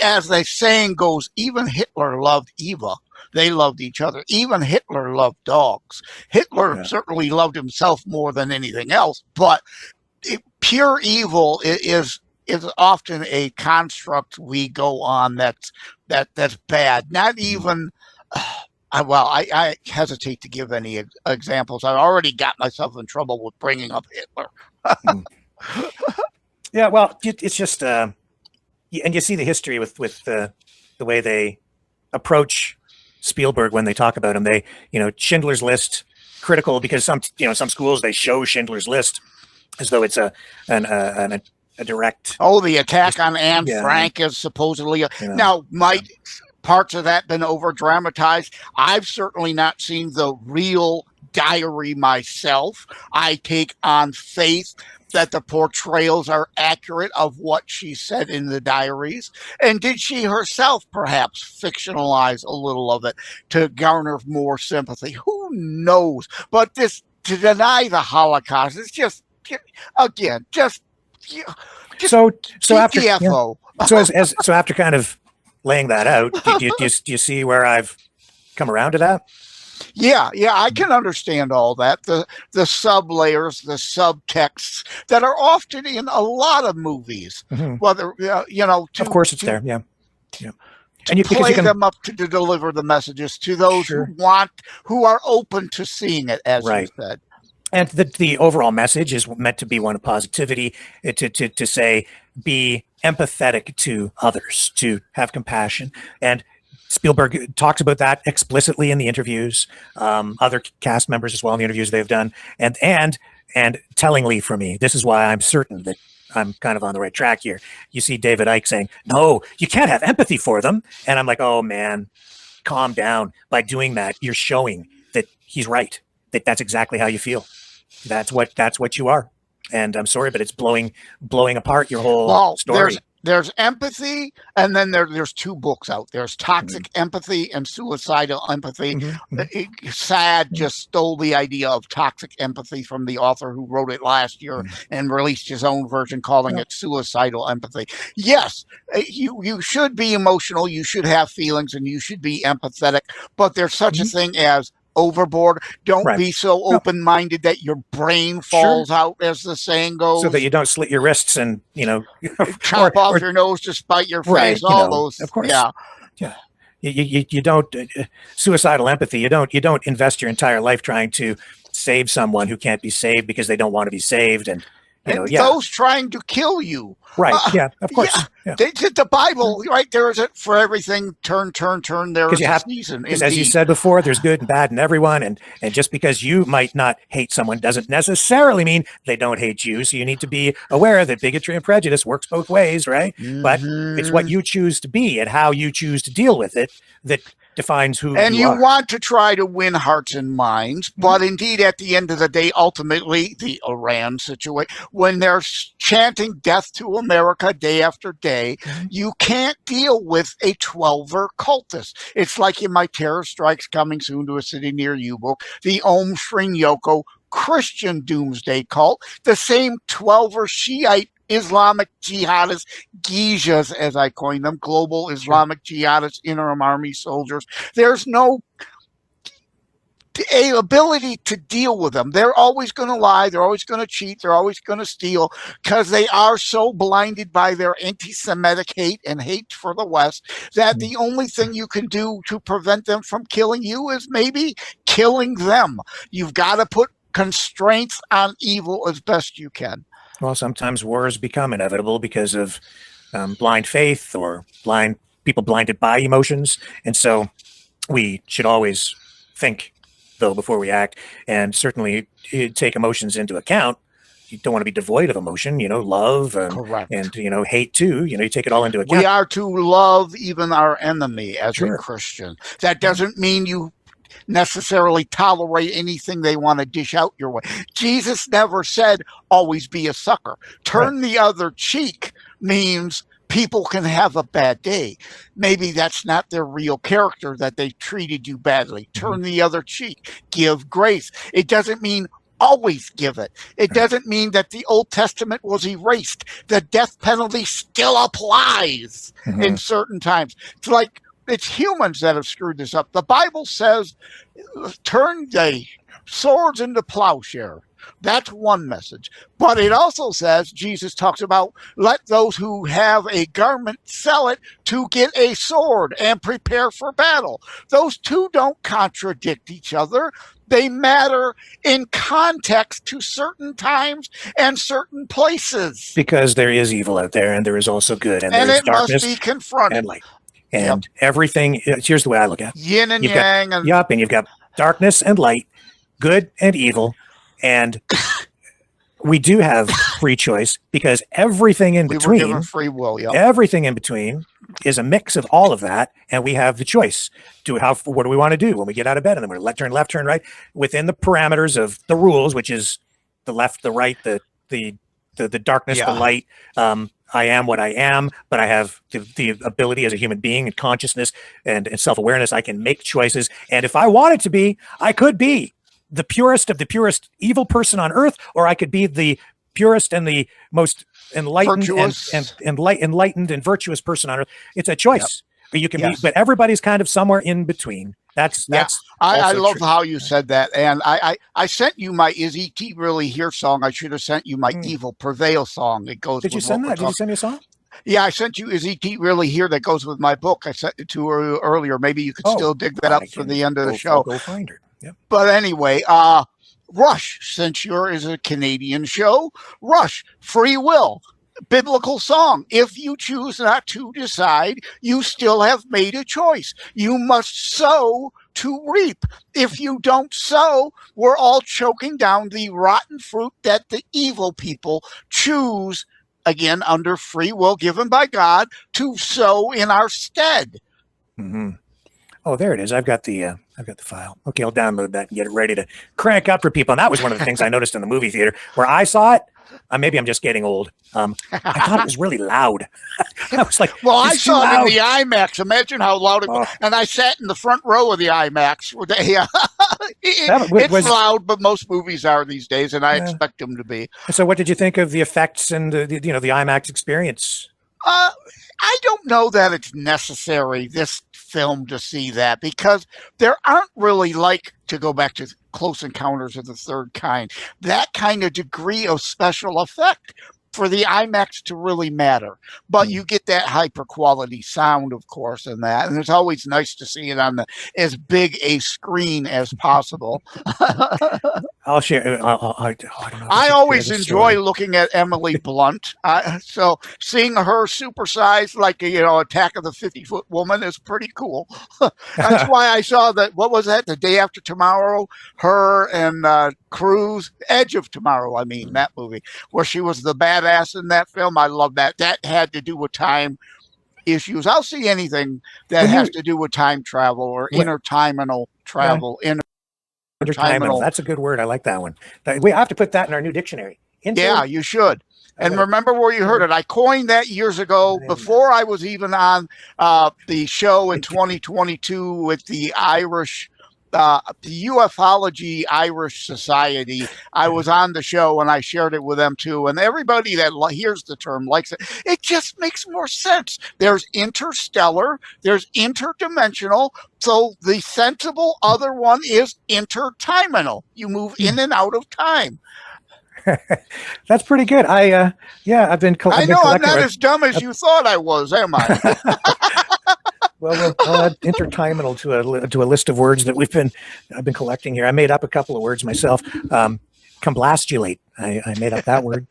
as the saying goes, even Hitler loved Eva. They loved each other. Even Hitler loved dogs. Hitler certainly loved himself more than anything else, but pure evil is often a construct we go on that's bad. Not even I hesitate to give any examples. I already got myself in trouble with bringing up Hitler. Yeah, well, it's just, and you see the history with the way they approach Spielberg when they talk about him. They, Schindler's List, critical because some schools they show Schindler's List as though it's a direct. Oh, the attack on Anne Frank is supposedly now might parts of that been over dramatized. I've certainly not seen the real diary myself. I take on faith that the portrayals are accurate of what she said in the diaries. And did she herself perhaps fictionalize a little of it to garner more sympathy? Who knows? But to deny the Holocaust is just so after GTFO. So after kind of laying that out, do you see where I've come around to that? Yeah, I can understand all that. The sub layers, the subtexts that are often in a lot of movies. Whether of course it's there. Yeah. And because play you can them up to deliver the messages to those Sure. who are open to seeing it, as Right. you said. And the overall message is meant to be one of positivity, to say, be empathetic to others, to have compassion. And Spielberg talks about that explicitly in the interviews, other cast members as well in the interviews they've done. And tellingly for me, this is why I'm certain that I'm kind of on the right track here. You see David Icke saying, no, you can't have empathy for them. And I'm like, oh man, calm down. By doing that, you're showing that he's right, that that's exactly how you feel. That's what you are. And I'm sorry, but it's blowing apart your whole story. There's empathy, and then there's two books out. There's Toxic Empathy and Suicidal Empathy. Sad just stole the idea of toxic empathy from the author who wrote it last year and released his own version calling it Suicidal Empathy. Yes, you should be emotional, you should have feelings, and you should be empathetic, but there's such a thing as overboard. Don't be so open-minded that your brain falls out, as the saying goes. So that you don't slit your wrists and, chop off your nose to spite your face. Those, of course. Yeah. You don't suicidal empathy. You don't invest your entire life trying to save someone who can't be saved because they don't want to be saved. And those trying to kill you. Right. Of course. Yeah. The Bible, right? There is it for everything. Turn. There is a season. Because as you said before, there's good and bad in everyone. And just because you might not hate someone doesn't necessarily mean they don't hate you. So you need to be aware that bigotry and prejudice works both ways, right? But it's what you choose to be and how you choose to deal with it that defines who and you are. Want to try to win hearts and minds, but indeed at the end of the day, ultimately the Iran situation, when they're chanting death to America day after day, you can't deal with a 12er cultist. It's like in my Terror Strikes Coming Soon to a City Near You book, the Om Srinyoko Christian doomsday cult, the same 12er Shiite Islamic jihadists, Gijas, as I coin them, global Islamic jihadists, interim army soldiers. There's no ability to deal with them. They're always going to lie. They're always going to cheat. They're always going to steal because they are so blinded by their anti-Semitic hate and hate for the West that the only thing you can do to prevent them from killing you is maybe killing them. You've got to put constraints on evil as best you can. Well, sometimes wars become inevitable because of blind faith or people blinded by emotions. And so we should always think, though, before we act, and certainly take emotions into account. You don't want to be devoid of emotion, love and hate too. You take it all into account. We are to love even our enemy as a Christian. That doesn't mean you necessarily tolerate anything they want to dish out your way. Jesus never said always be a sucker. Turn the other cheek means people can have a bad day. Maybe that's not their real character, that they treated you badly. Turn the other cheek. Give grace. It doesn't mean always give it. It doesn't mean that the Old Testament was erased. The death penalty still applies in certain times. It's like it's humans that have screwed this up. The Bible says, turn the swords into plowshare. That's one message. But it also says, Jesus talks about, let those who have a garment sell it to get a sword and prepare for battle. Those two don't contradict each other. They matter in context to certain times and certain places. Because there is evil out there, and there is also good, and there is darkness must be confronted. And light. And everything, here's the way I look at it. Yin and yang. And you've got darkness and light, good and evil, and we do have free choice because everything in between, we were given free will, everything in between is a mix of all of that, and we have the choice. What do we want to do when we get out of bed? And then we're turn left, turn right, within the parameters of the rules, which is the left, the right, the darkness, the light. I am what I am, but I have the ability as a human being and consciousness and self-awareness. I can make choices. And if I wanted to be, I could be the purest of the purest evil person on earth, or I could be the purest and the most enlightened enlightened and virtuous person on earth. It's a choice. But you can be, but everybody's kind of somewhere in between. That's I love how you said that. And I sent you my Is E.T. Really Here song. I should have sent you my Evil Prevail song. It goes. Did you send that? Did you send me a song? Yeah, I sent you. Is ET really here? That goes with my book. I sent it to her earlier. Maybe you could still dig that up for the end of the show. I'll go find her. Yep. But anyway, Rush, since yours is a Canadian show, Rush, Free Will, biblical song. If you choose not to decide, you still have made a choice. You must sow to reap. If you don't sow, we're all choking down the rotten fruit that the evil people choose, again, under free will given by God, to sow in our stead. Mm-hmm. Oh, there it is. I've got the file. Okay, I'll download that and get it ready to crank up for people. And that was one of the things I noticed in the movie theater where I saw it. Maybe I'm just getting old. I thought it was really loud. I was like, well, I saw it in the IMAX. imagine how loud it was. And I sat in the front row of the IMAX. It's loud, but most movies are these days, and I expect them to be. So what did you think of the effects and the IMAX experience? I don't know that it's necessary, this film, to see that, because there aren't really, like, to go back to Close Encounters of the Third Kind, that kind of degree of special effect for the IMAX to really matter. But you get that hyper quality sound, of course, in that, and it's always nice to see it on as big a screen as possible. I'll share. I don't know. I always enjoy looking at Emily Blunt. So seeing her supersized, like Attack of the 50-Foot Woman, is pretty cool. That's why I saw that. What was that? The Day After Tomorrow. Her and Cruise, Edge of Tomorrow. I mean, that movie where she was the badass in that film. I love that. That had to do with time issues. I'll see anything that has to do with time travel or intertimental travel. Intertimental. That's a good word. I like that one. We have to put that in our new dictionary. Yeah, you should. And remember where you heard it. I coined that years ago before I was even on the show in 2022 with the Irish, the Ufology Irish Society. I was on the show and I shared it with them too. And everybody that hears the term likes it. It just makes more sense. There's interstellar, there's interdimensional. So the sensible other one is intertimental. You move in and out of time. That's pretty good. I've been. I know I'm not as dumb as you thought I was, am I? Well, we'll add intertimental to a list of words that I've been collecting here. I made up a couple of words myself. Comblastulate. I made up that word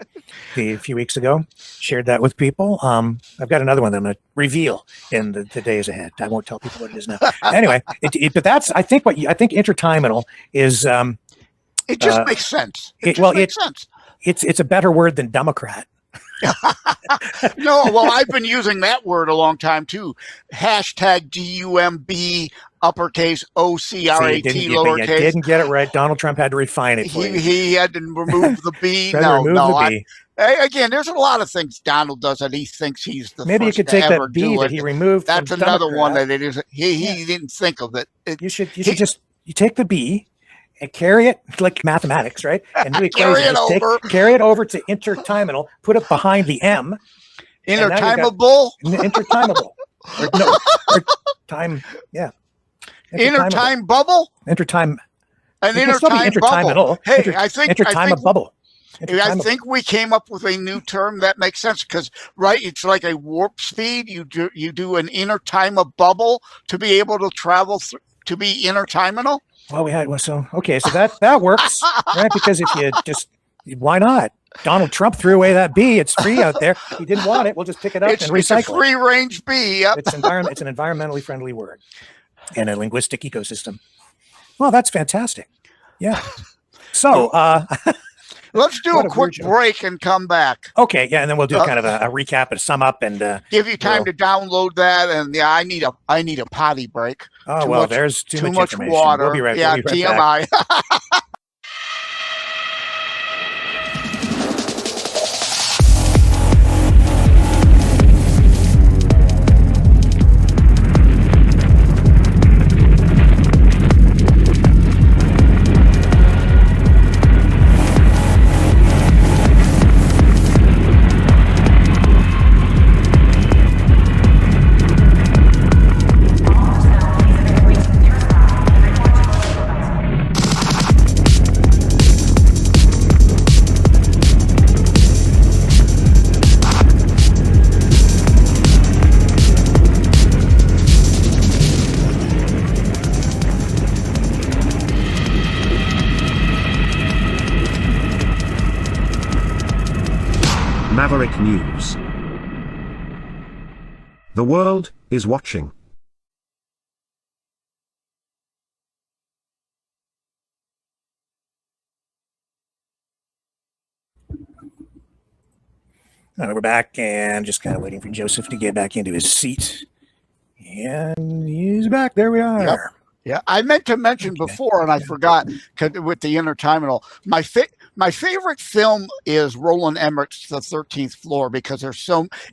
a few weeks ago. Shared that with people. I've got another one that I'm going to reveal in the days ahead. I won't tell people what it is now. Anyway, but that's I think intertimental is. It just makes sense. It makes sense. It's a better word than Democrat. No, well, I've been using that word a long time too. Hashtag DUMB uppercase OCRAT lowercase. You didn't get it right. Donald Trump had to refine it. He had to remove the B. B. Again, there's a lot of things Donald does that he thinks he's the maybe first you could take that B that he removed. That's another Democrat. One that it is. He didn't think of it. You should just take the B and carry it like mathematics, right? And do equations. Carry it over to intertimental. Put it behind the M. Intertimable. Intertimable. Time. Yeah. Intertime bubble. Intertime. An intertime bubble. Hey, I think bubble. I think we came up with a new term that makes sense because, right, it's like a warp speed. You do an intertime bubble to be able to travel to be intertimental. Well, so that works, right? Because if you why not? Donald Trump threw away that B. It's free out there. He didn't want it. We'll just pick it up and recycle it. It's a free range B. Yep. It's an environmentally friendly word in a linguistic ecosystem. Well, that's fantastic. Yeah. So let's do a quick break and come back. Okay. Yeah, and then we'll do kind of a recap and sum up and give you time to download that. And yeah, I need a potty break. Oh, there's too much water. We'll be right, yeah, we'll be right TMI. Back. Maverick News. The world is watching. All right, we're back and just kind of waiting for Joseph to get back into his seat. And he's back. There we are. Yep. Yeah, I meant to mention before, and I forgot with the interterminal. My favorite film is Roland Emmerich's The 13th Floor, because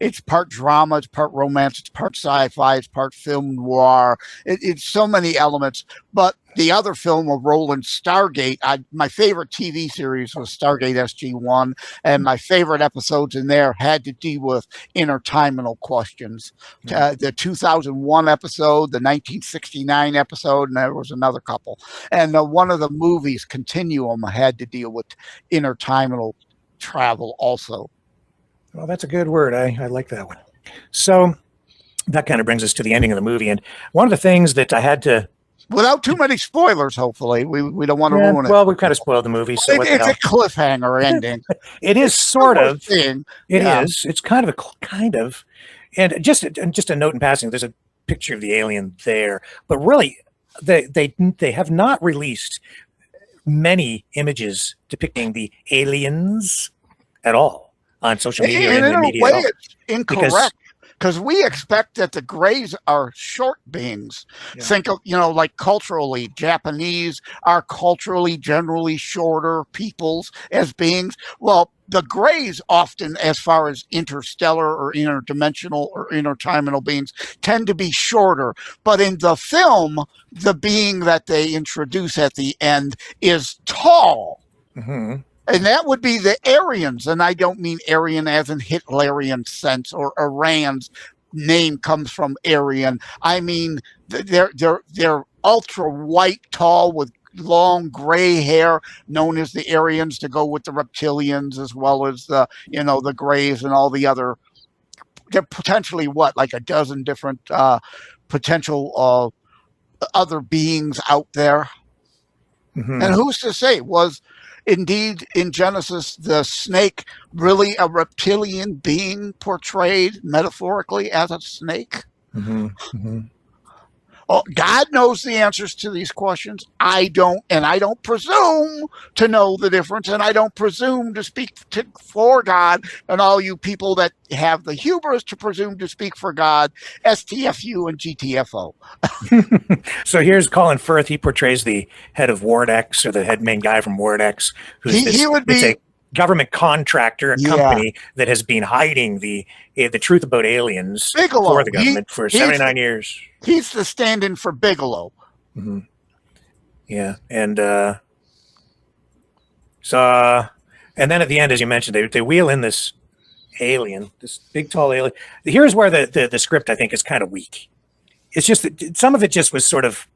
it's part drama, it's part romance, it's part sci-fi, it's part film noir. It's so many elements. But the other film of Roland, Stargate, my favorite TV series was Stargate SG-1, and my favorite episodes in there had to deal with interterminal questions. The 2001 episode, the 1969 episode, and there was another couple. And one of the movies, Continuum, had to deal with interterminal travel also. Well, that's a good word. I like that one. So that kind of brings us to the ending of the movie. And one of the things that I had to... Without too many spoilers, hopefully. We don't want to ruin it. Well, we've kind of spoiled the movie. So it's a cliffhanger ending. It is sort of. Thing. It is. It's kind of. And just a note in passing, there's a picture of the alien there. But really, they have not released many images depicting the aliens at all on social media and in the in media. A way, it's incorrect. Because we expect that the Greys are short beings. Yeah. Think of, like culturally, Japanese are culturally generally shorter peoples as beings. Well, the Greys often, as far as interstellar or interdimensional or interterminal beings, tend to be shorter. But in the film, the being that they introduce at the end is tall. Mm-hmm. And that would be the Aryans, and I don't mean Aryan as in Hitlerian sense, or Iran's name comes from Aryan. I mean they're ultra white, tall, with long gray hair, known as the Aryans, to go with the reptilians, as well as the Greys and all the other. They're potentially like a dozen different potential other beings out there. Mm-hmm. And who's to say, was indeed in Genesis the snake really a reptilian being portrayed metaphorically as a snake? Mm-hmm. Mm-hmm. Oh, God knows the answers to these questions. I don't, and I don't presume to know the difference, and I don't presume to speak for God. And all you people that have the hubris to presume to speak for God, STFU and GTFO. So here's Colin Firth. He portrays the head of Ward X, or the main guy from Ward X, who's he would be a government contractor, a company that has been hiding the truth about aliens for the government for 79 years. He's the stand-in for Bigelow. Mm-hmm. Yeah, and and then at the end, as you mentioned, they wheel in this alien, this big tall alien. Here's where the script, I think, is kind of weak. It's just that some of it just was sort of,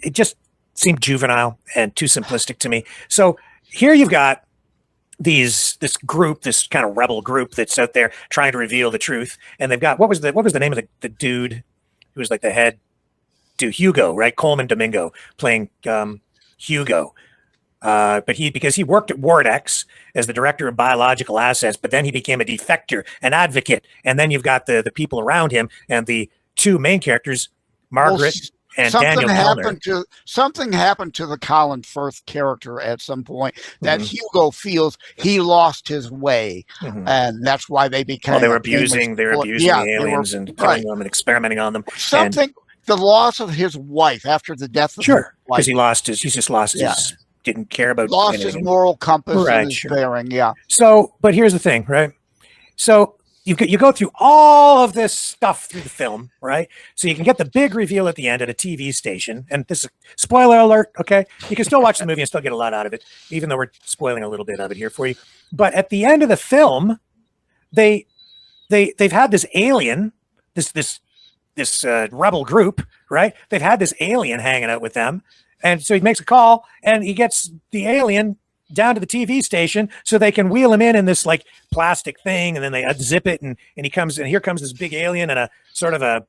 it just seemed juvenile and too simplistic to me. So here you've got this group, this kind of rebel group that's out there trying to reveal the truth, and they've got what was the name of the dude who was like the head dude? Hugo, right? Coleman Domingo playing Hugo. But because he worked at Ward X as the director of biological assets, but then he became a defector, an advocate, and then you've got the people around him and the two main characters, Margaret and Daniel Kellner. Something happened to the Colin Firth character at some point that Hugo feels he lost his way, and that's why they became. They were abusing the aliens and killing them and experimenting on them. The loss of his wife after the death of his wife, because he just lost his. Didn't care about anything. His moral compass and his bearing. Yeah. So, but here's the thing, right? So you go through all of this stuff through the film, right? So you can get the big reveal at the end at a TV station, and this is spoiler alert. Okay, you can still watch the movie and still get a lot out of it, even though we're spoiling a little bit of it here for you. But at the end of the film, they've had this alien, this rebel group, right? They've had this alien hanging out with them. And so he makes a call, and he gets the alien down to the TV station so they can wheel him in this like plastic thing, and then they unzip it, and he comes, and here comes this big alien and a sort of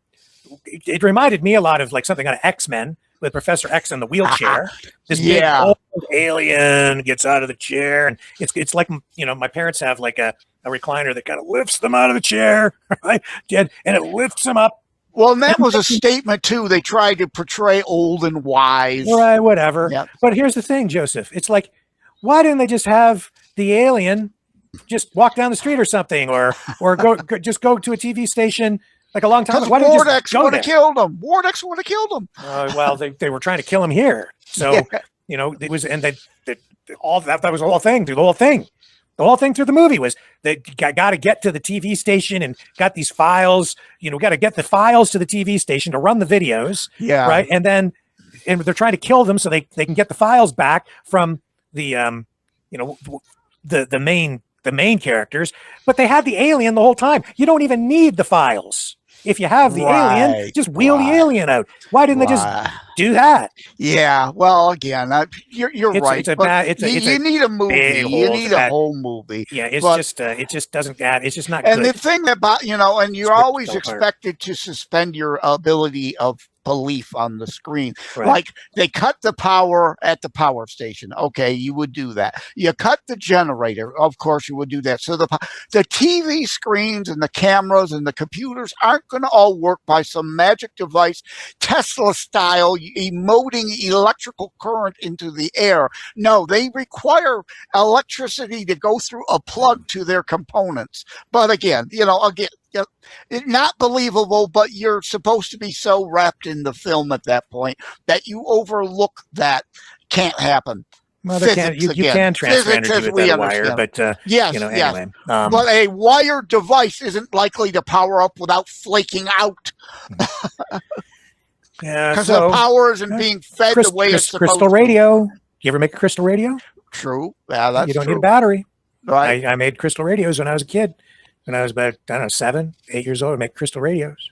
it reminded me a lot of like something out of X-Men with Professor X in the wheelchair. This big old alien gets out of the chair, and it's like, my parents have like a a recliner that kind of lifts them out of the chair, right? And it lifts them up. Well, and that was a statement too. They tried to portray old and wise. Right, whatever. Yep. But here's the thing, Joseph. It's like, why didn't they just have the alien just walk down the street or something, or just go to a TV station like a long time ago? Why didn't Vortex would have killed him. Vortex would have killed him. Well, they were trying to kill him here. So, it was, and that was the whole thing through the whole thing. The whole thing through the movie was they got to get to the TV station and got these files, got to get the files to the TV station to run the videos. Yeah. Right. And they're trying to kill them so they can get the files back from the main characters, but they had the alien the whole time. You don't even need the files. If you have the alien, just wheel the alien out. Why didn't they just do that? Yeah. Well, again, you're right. You need a movie. You need a whole movie. Yeah. It just doesn't add. It's just not. And good. the thing about and you're always expected to suspend your ability of belief on the screen. Right. Like they cut the power at the power station. Okay, you would do that. You cut the generator. Of course, you would do that. So the TV screens and the cameras and the computers aren't going to all work by some magic device, Tesla style, emoting electrical current into the air. No, they require electricity to go through a plug to their components. But again, not believable, but you're supposed to be so wrapped in the film at that point that you overlook that can't happen. Well, you can transfer energy with a wire, but yes, anyway. Yes. But a wired device isn't likely to power up without flaking out. Yeah, because the power isn't being fed the way it's supposed crystal radio. You ever make a crystal radio? True. Yeah, that's You don't true. need a battery. Right. I made crystal radios when I was a kid. When I was about, 7, 8 years old, I make crystal radios.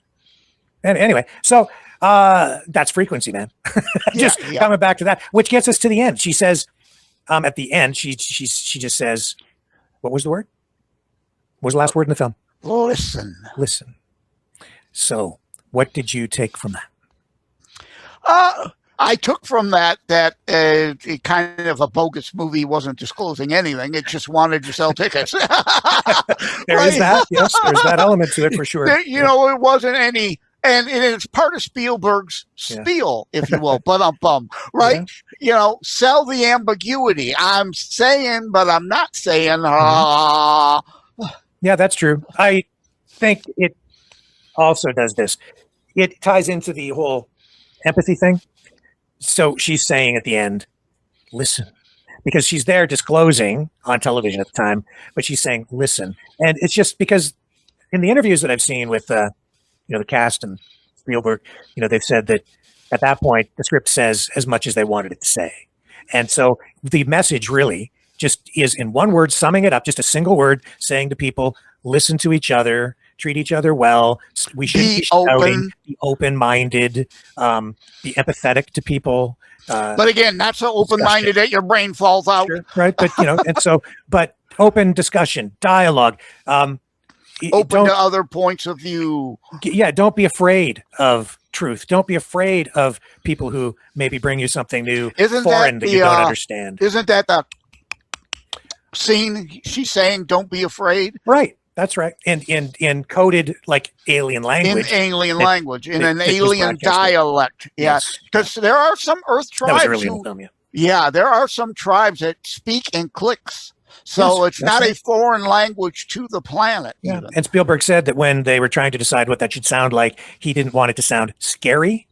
And anyway, so that's frequency, man. Just coming back to that, which gets us to the end. She says, at the end, she just says, what was the word? What was the last word in the film? Listen. Listen. So what did you take from that? I took from that it kind of a bogus movie wasn't disclosing anything. It just wanted to sell tickets. There is that. Yes, there's that element to it for sure. It wasn't any, and it's part of Spielberg's spiel, if you will, right? Yeah. Sell the ambiguity. I'm saying, but I'm not saying. Yeah, that's true. I think it also does this. It ties into the whole empathy thing. So she's saying at the end, listen, because she's there disclosing on television at the time, but she's saying, listen. And it's just because in the interviews that I've seen with, the cast and Spielberg, they've said that at that point, the script says as much as they wanted it to say. And so the message really just is in one word, summing it up, just a single word, saying to people, listen to each other, treat each other well. We should be shouting, be open-minded, be empathetic to people. But again, not so open-minded that your brain falls out. Sure, right. But, but open discussion, dialogue. Open to other points of view. Yeah. Don't be afraid of truth. Don't be afraid of people who maybe bring you something new, foreign that you don't understand. Isn't that the scene? She's saying, don't be afraid. Right. That's right. And in coded like alien language. In alien language, in an alien dialect. Yes. Because there are some Earth tribes. That was early in the film, there are some tribes that speak in clicks. So it's not a foreign language to the planet. Yeah. And Spielberg said that when they were trying to decide what that should sound like, he didn't want it to sound scary.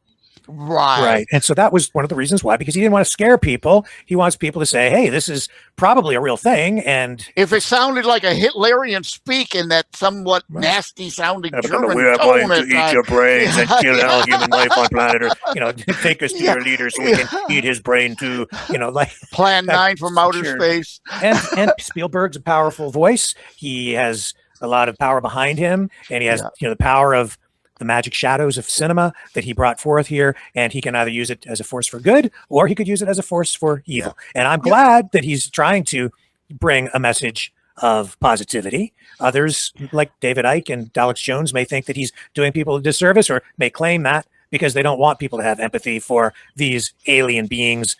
Right. And so that was one of the reasons why, because he didn't want to scare people. He wants people to say, hey, this is probably a real thing. And if it sounded like a Hitlerian speak in that somewhat nasty sounding German we're tone, going to eat your brains and kill all human life on planet Earth, take us to your leader so we can eat his brain too, like Plan 9 from outer space. And Spielberg's a powerful voice. He has a lot of power behind him, and he has the power of the magic shadows of cinema that he brought forth here, and he can either use it as a force for good or he could use it as a force for evil. And I'm glad that he's trying to bring a message of positivity. Others like David Icke and Alex Jones may think that he's doing people a disservice, or may claim that because they don't want people to have empathy for these alien beings,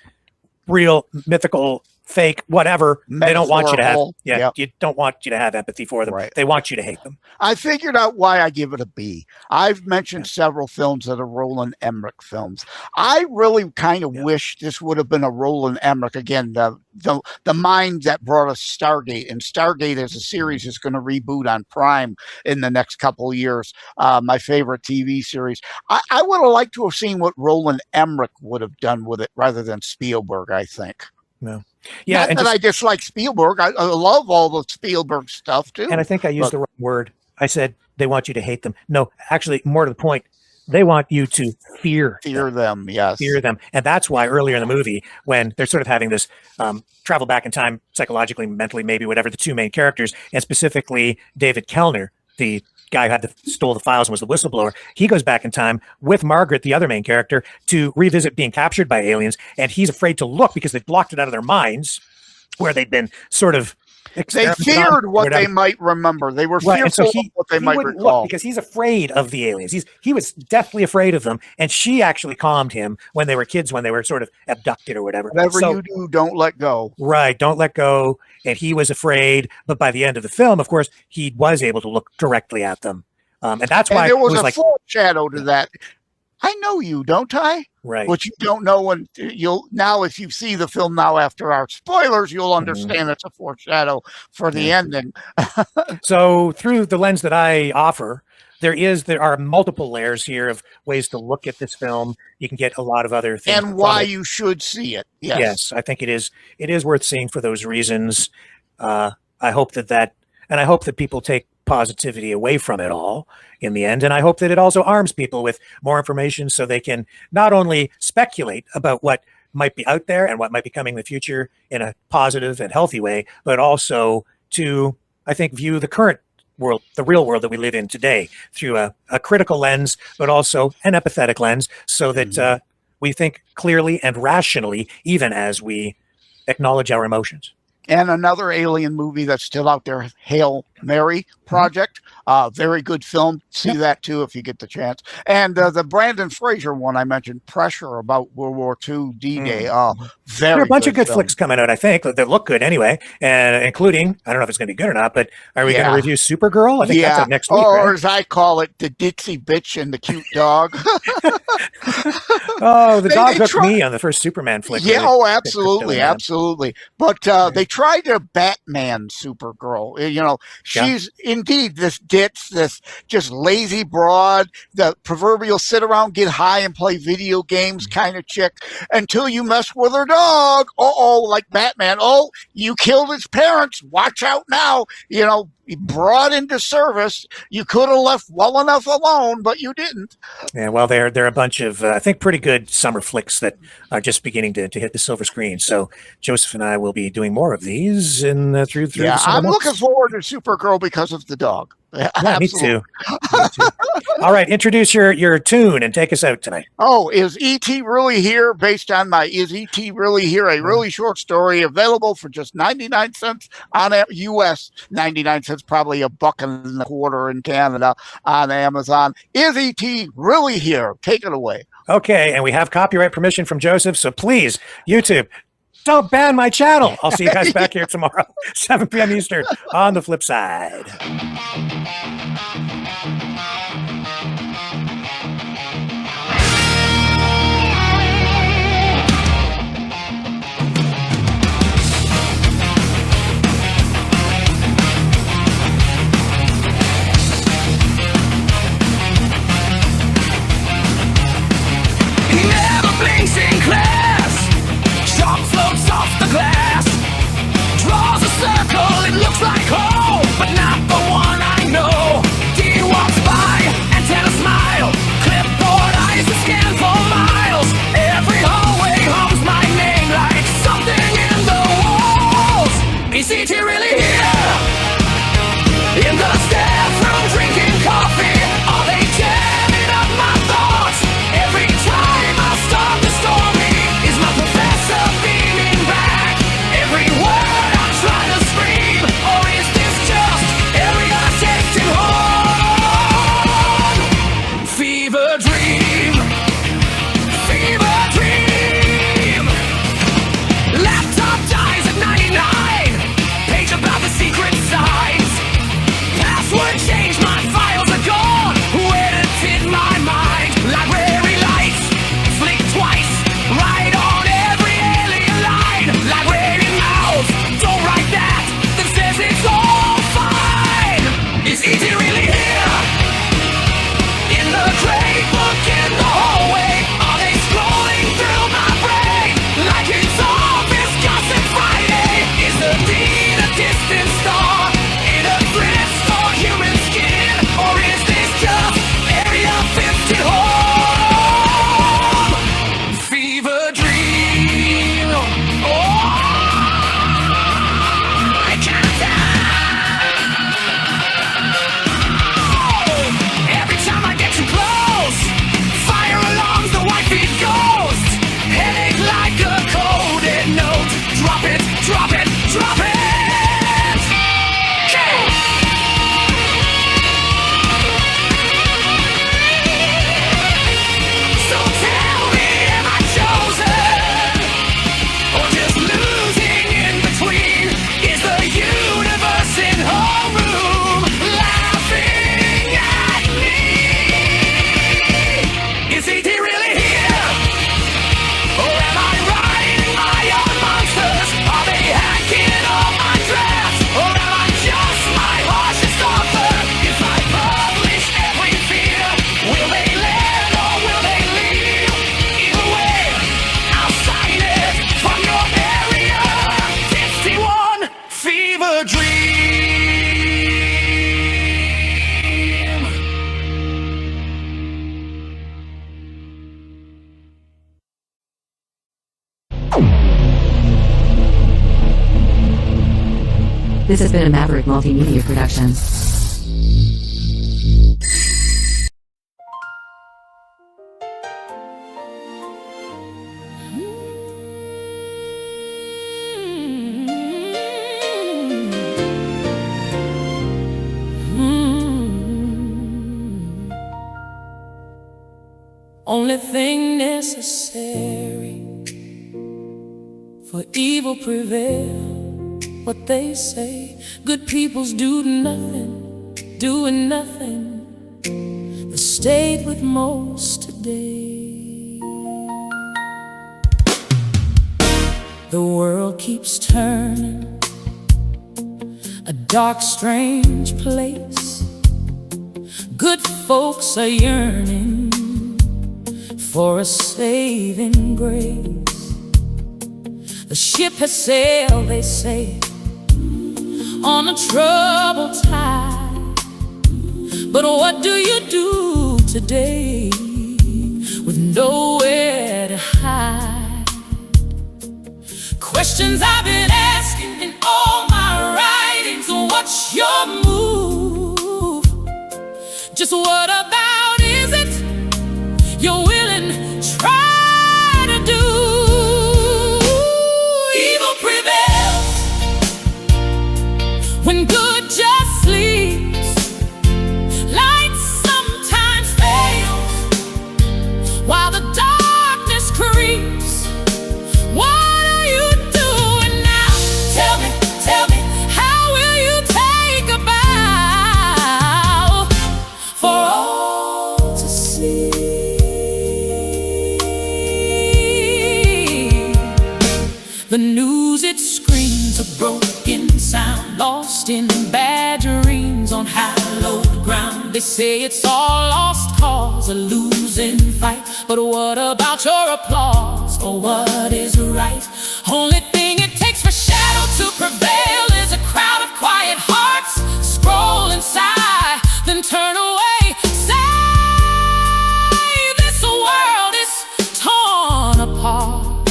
real mythical fake, whatever. They don't want you to have, Yep. you don't want you to have empathy for them. Right. They want you to hate them. I figured out why I give it a B. I've mentioned several films that are Roland Emmerich films. I really kind of wish this would have been a Roland Emmerich. Again, the mind that brought us Stargate, and Stargate as a series is going to reboot on Prime in the next couple of years. My favorite TV series. I would have liked to have seen what Roland Emmerich would have done with it rather than Spielberg, I think. No. Yeah, Not that I dislike Spielberg. I love all the Spielberg stuff too. And I think I used the wrong word. I said they want you to hate them. No, actually, more to the point, they want you to fear them. Yes, fear them. And that's why earlier in the movie, when they're sort of having this travel back in time, psychologically, mentally, maybe whatever, the two main characters, and specifically David Kellner, the guy who stole the files and was the whistleblower, he goes back in time with Margaret, the other main character, to revisit being captured by aliens, and he's afraid to look because they've blocked it out of their minds, where they'd been sort of they feared what they might remember. They were fearful of what they might recall because he's afraid of the aliens. He was deathly afraid of them, and she actually calmed him when they were kids, when they were sort of abducted or whatever. Whatever you do, don't let go. Right, don't let go. And he was afraid, but by the end of the film, of course, he was able to look directly at them, and that's why there was a foreshadow to that. I know you, don't I? Right. Which you don't know when you'll now. If you see the film now after our spoilers, you'll understand it's a foreshadow for the ending. So through the lens that I offer, there are multiple layers here of ways to look at this film. You can get a lot of other things. And why you should see it. Yes, I think it is worth seeing for those reasons. I hope that people take positivity away from it all in the end. And I hope that it also arms people with more information so they can not only speculate about what might be out there and what might be coming in the future in a positive and healthy way, but also to, I think, view the current world, the real world that we live in today, through a critical lens, but also an empathetic lens, so that we think clearly and rationally, even as we acknowledge our emotions. And another alien movie that's still out there, Hail Mary Project. Very good film. See that too if you get the chance. And the Brandon Fraser one I mentioned, Pressure, about World War II D-Day. There are a bunch of good flicks coming out, I think, that look good anyway, and including, I don't know if it's going to be good or not, but are we going to review Supergirl? I think that's up next week, or right? as I call it, the ditzy bitch and the cute dog. The dog hooked me on the first Superman flick. Yeah, absolutely. But they tried to Batman Supergirl. She's indeed this ditz, this just lazy broad, the proverbial sit around, get high and play video games kind of chick, until you mess with her dog. Like Batman. You killed his parents. Watch out now. Brought into service. You could have left well enough alone, but you didn't. Yeah, well, there are a bunch of, I think, pretty good summer flicks that are just beginning to hit the silver screen. So Joseph and I will be doing more of these through the summer I'm months. looking forward to Supergirl because of the dog. Yeah, me too. All right, introduce your tune and take us out tonight. Is E.T. Really Here? Based on my Is E.T. Really Here? A really short story available for just 99 cents on US, 99 cents, probably $1.25 in Canada on Amazon. Is E.T. Really Here? Take it away. Okay, and we have copyright permission from Joseph, so please, YouTube, don't ban my channel. I'll see you guys back here tomorrow, 7 p.m. Eastern, on the flip side. He never blinks in class. Chalk floats off the glass. Draws a circle, it looks like home, but not the one I This has been a Maverick Multimedia production. Only thing necessary for evil prevail. What they say, good people's doing nothing. The stayed with most today. The world keeps turning, a dark, strange place. Good folks are yearning for a saving grace. The ship has sailed, they say, on a troubled tide. But what do you do today with nowhere to hide? Questions I've been asking in all my writings. What's your move? Just what about is it you're willing to try to do? Evil prevails when good just sleeps. Light sometimes fails while the darkness creeps. What are you doing now? Tell me, how will you take a bow for all to see? The news, it screams a broken sound, lost in bad dreams on hallowed ground. They say it's all lost cause, a losing fight. But what about your applause for what is right? Only thing it takes for shadow to prevail is a crowd of quiet hearts scroll and sigh, then turn away. Say this world is torn apart.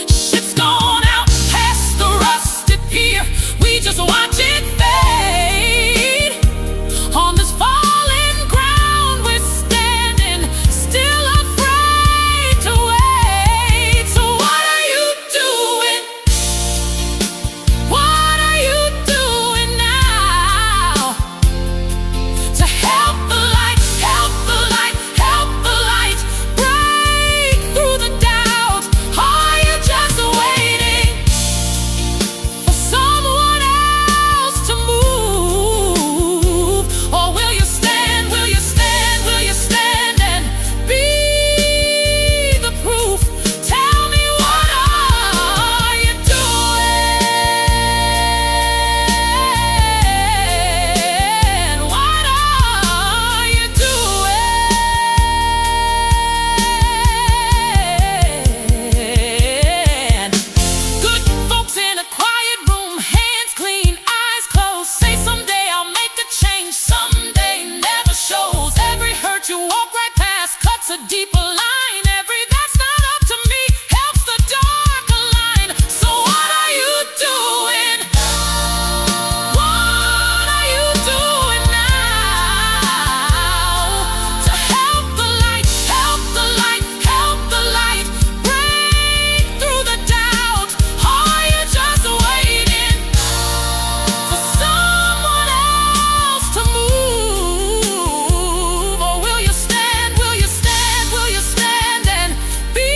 Shit's gone out past the rusted pier. We just watch it fade. On this fallen ground we're standing, still afraid to wait. So what are you doing? What are you doing now to help the light, help the light, help the light break through the doubt? Are you just waiting for someone else to move? Or will you stand, will you stand, will you stand and be the proof? Tell me, what are you doing? What are you doing? Good folks in a quiet room, hands clean, eyes closed. Say someday I'll make a change, someday never shows. Every hurt you walk right past cuts a deeper line. Every that's not up to me helps the dark align. So what are you doing? What are you doing now to help the light, help the light, help the light break through the doubt? Are you just waiting for someone else to move? Or will you stand, will you stand, will you stand and be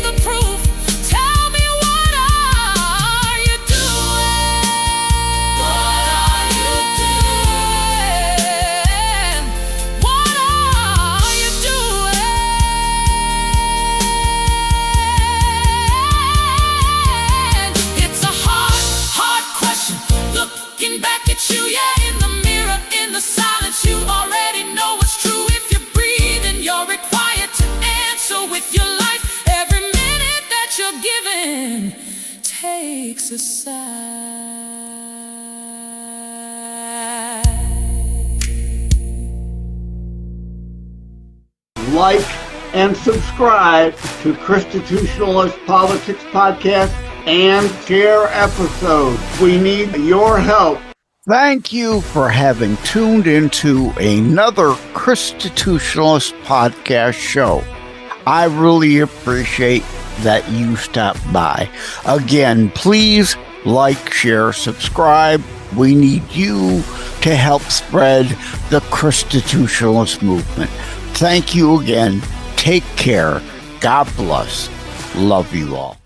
the proof? Tell me, what are you doing? What are you doing? What are you doing? It's a hard question. Looking back at you, yeah, in the mirror, in the silence, you already know what's true. If you breathe and you're required to answer with your life, every minute that you're given takes a side. Like and subscribe to Constitutionalist Politics Podcast and share episodes. We need your help. Thank you for having tuned into another Constitutionalist podcast show. I really appreciate that you stopped by. Again, please like, share, subscribe. We need you to help spread the Constitutionalist movement. Thank you again. Take care. God bless. Love you all.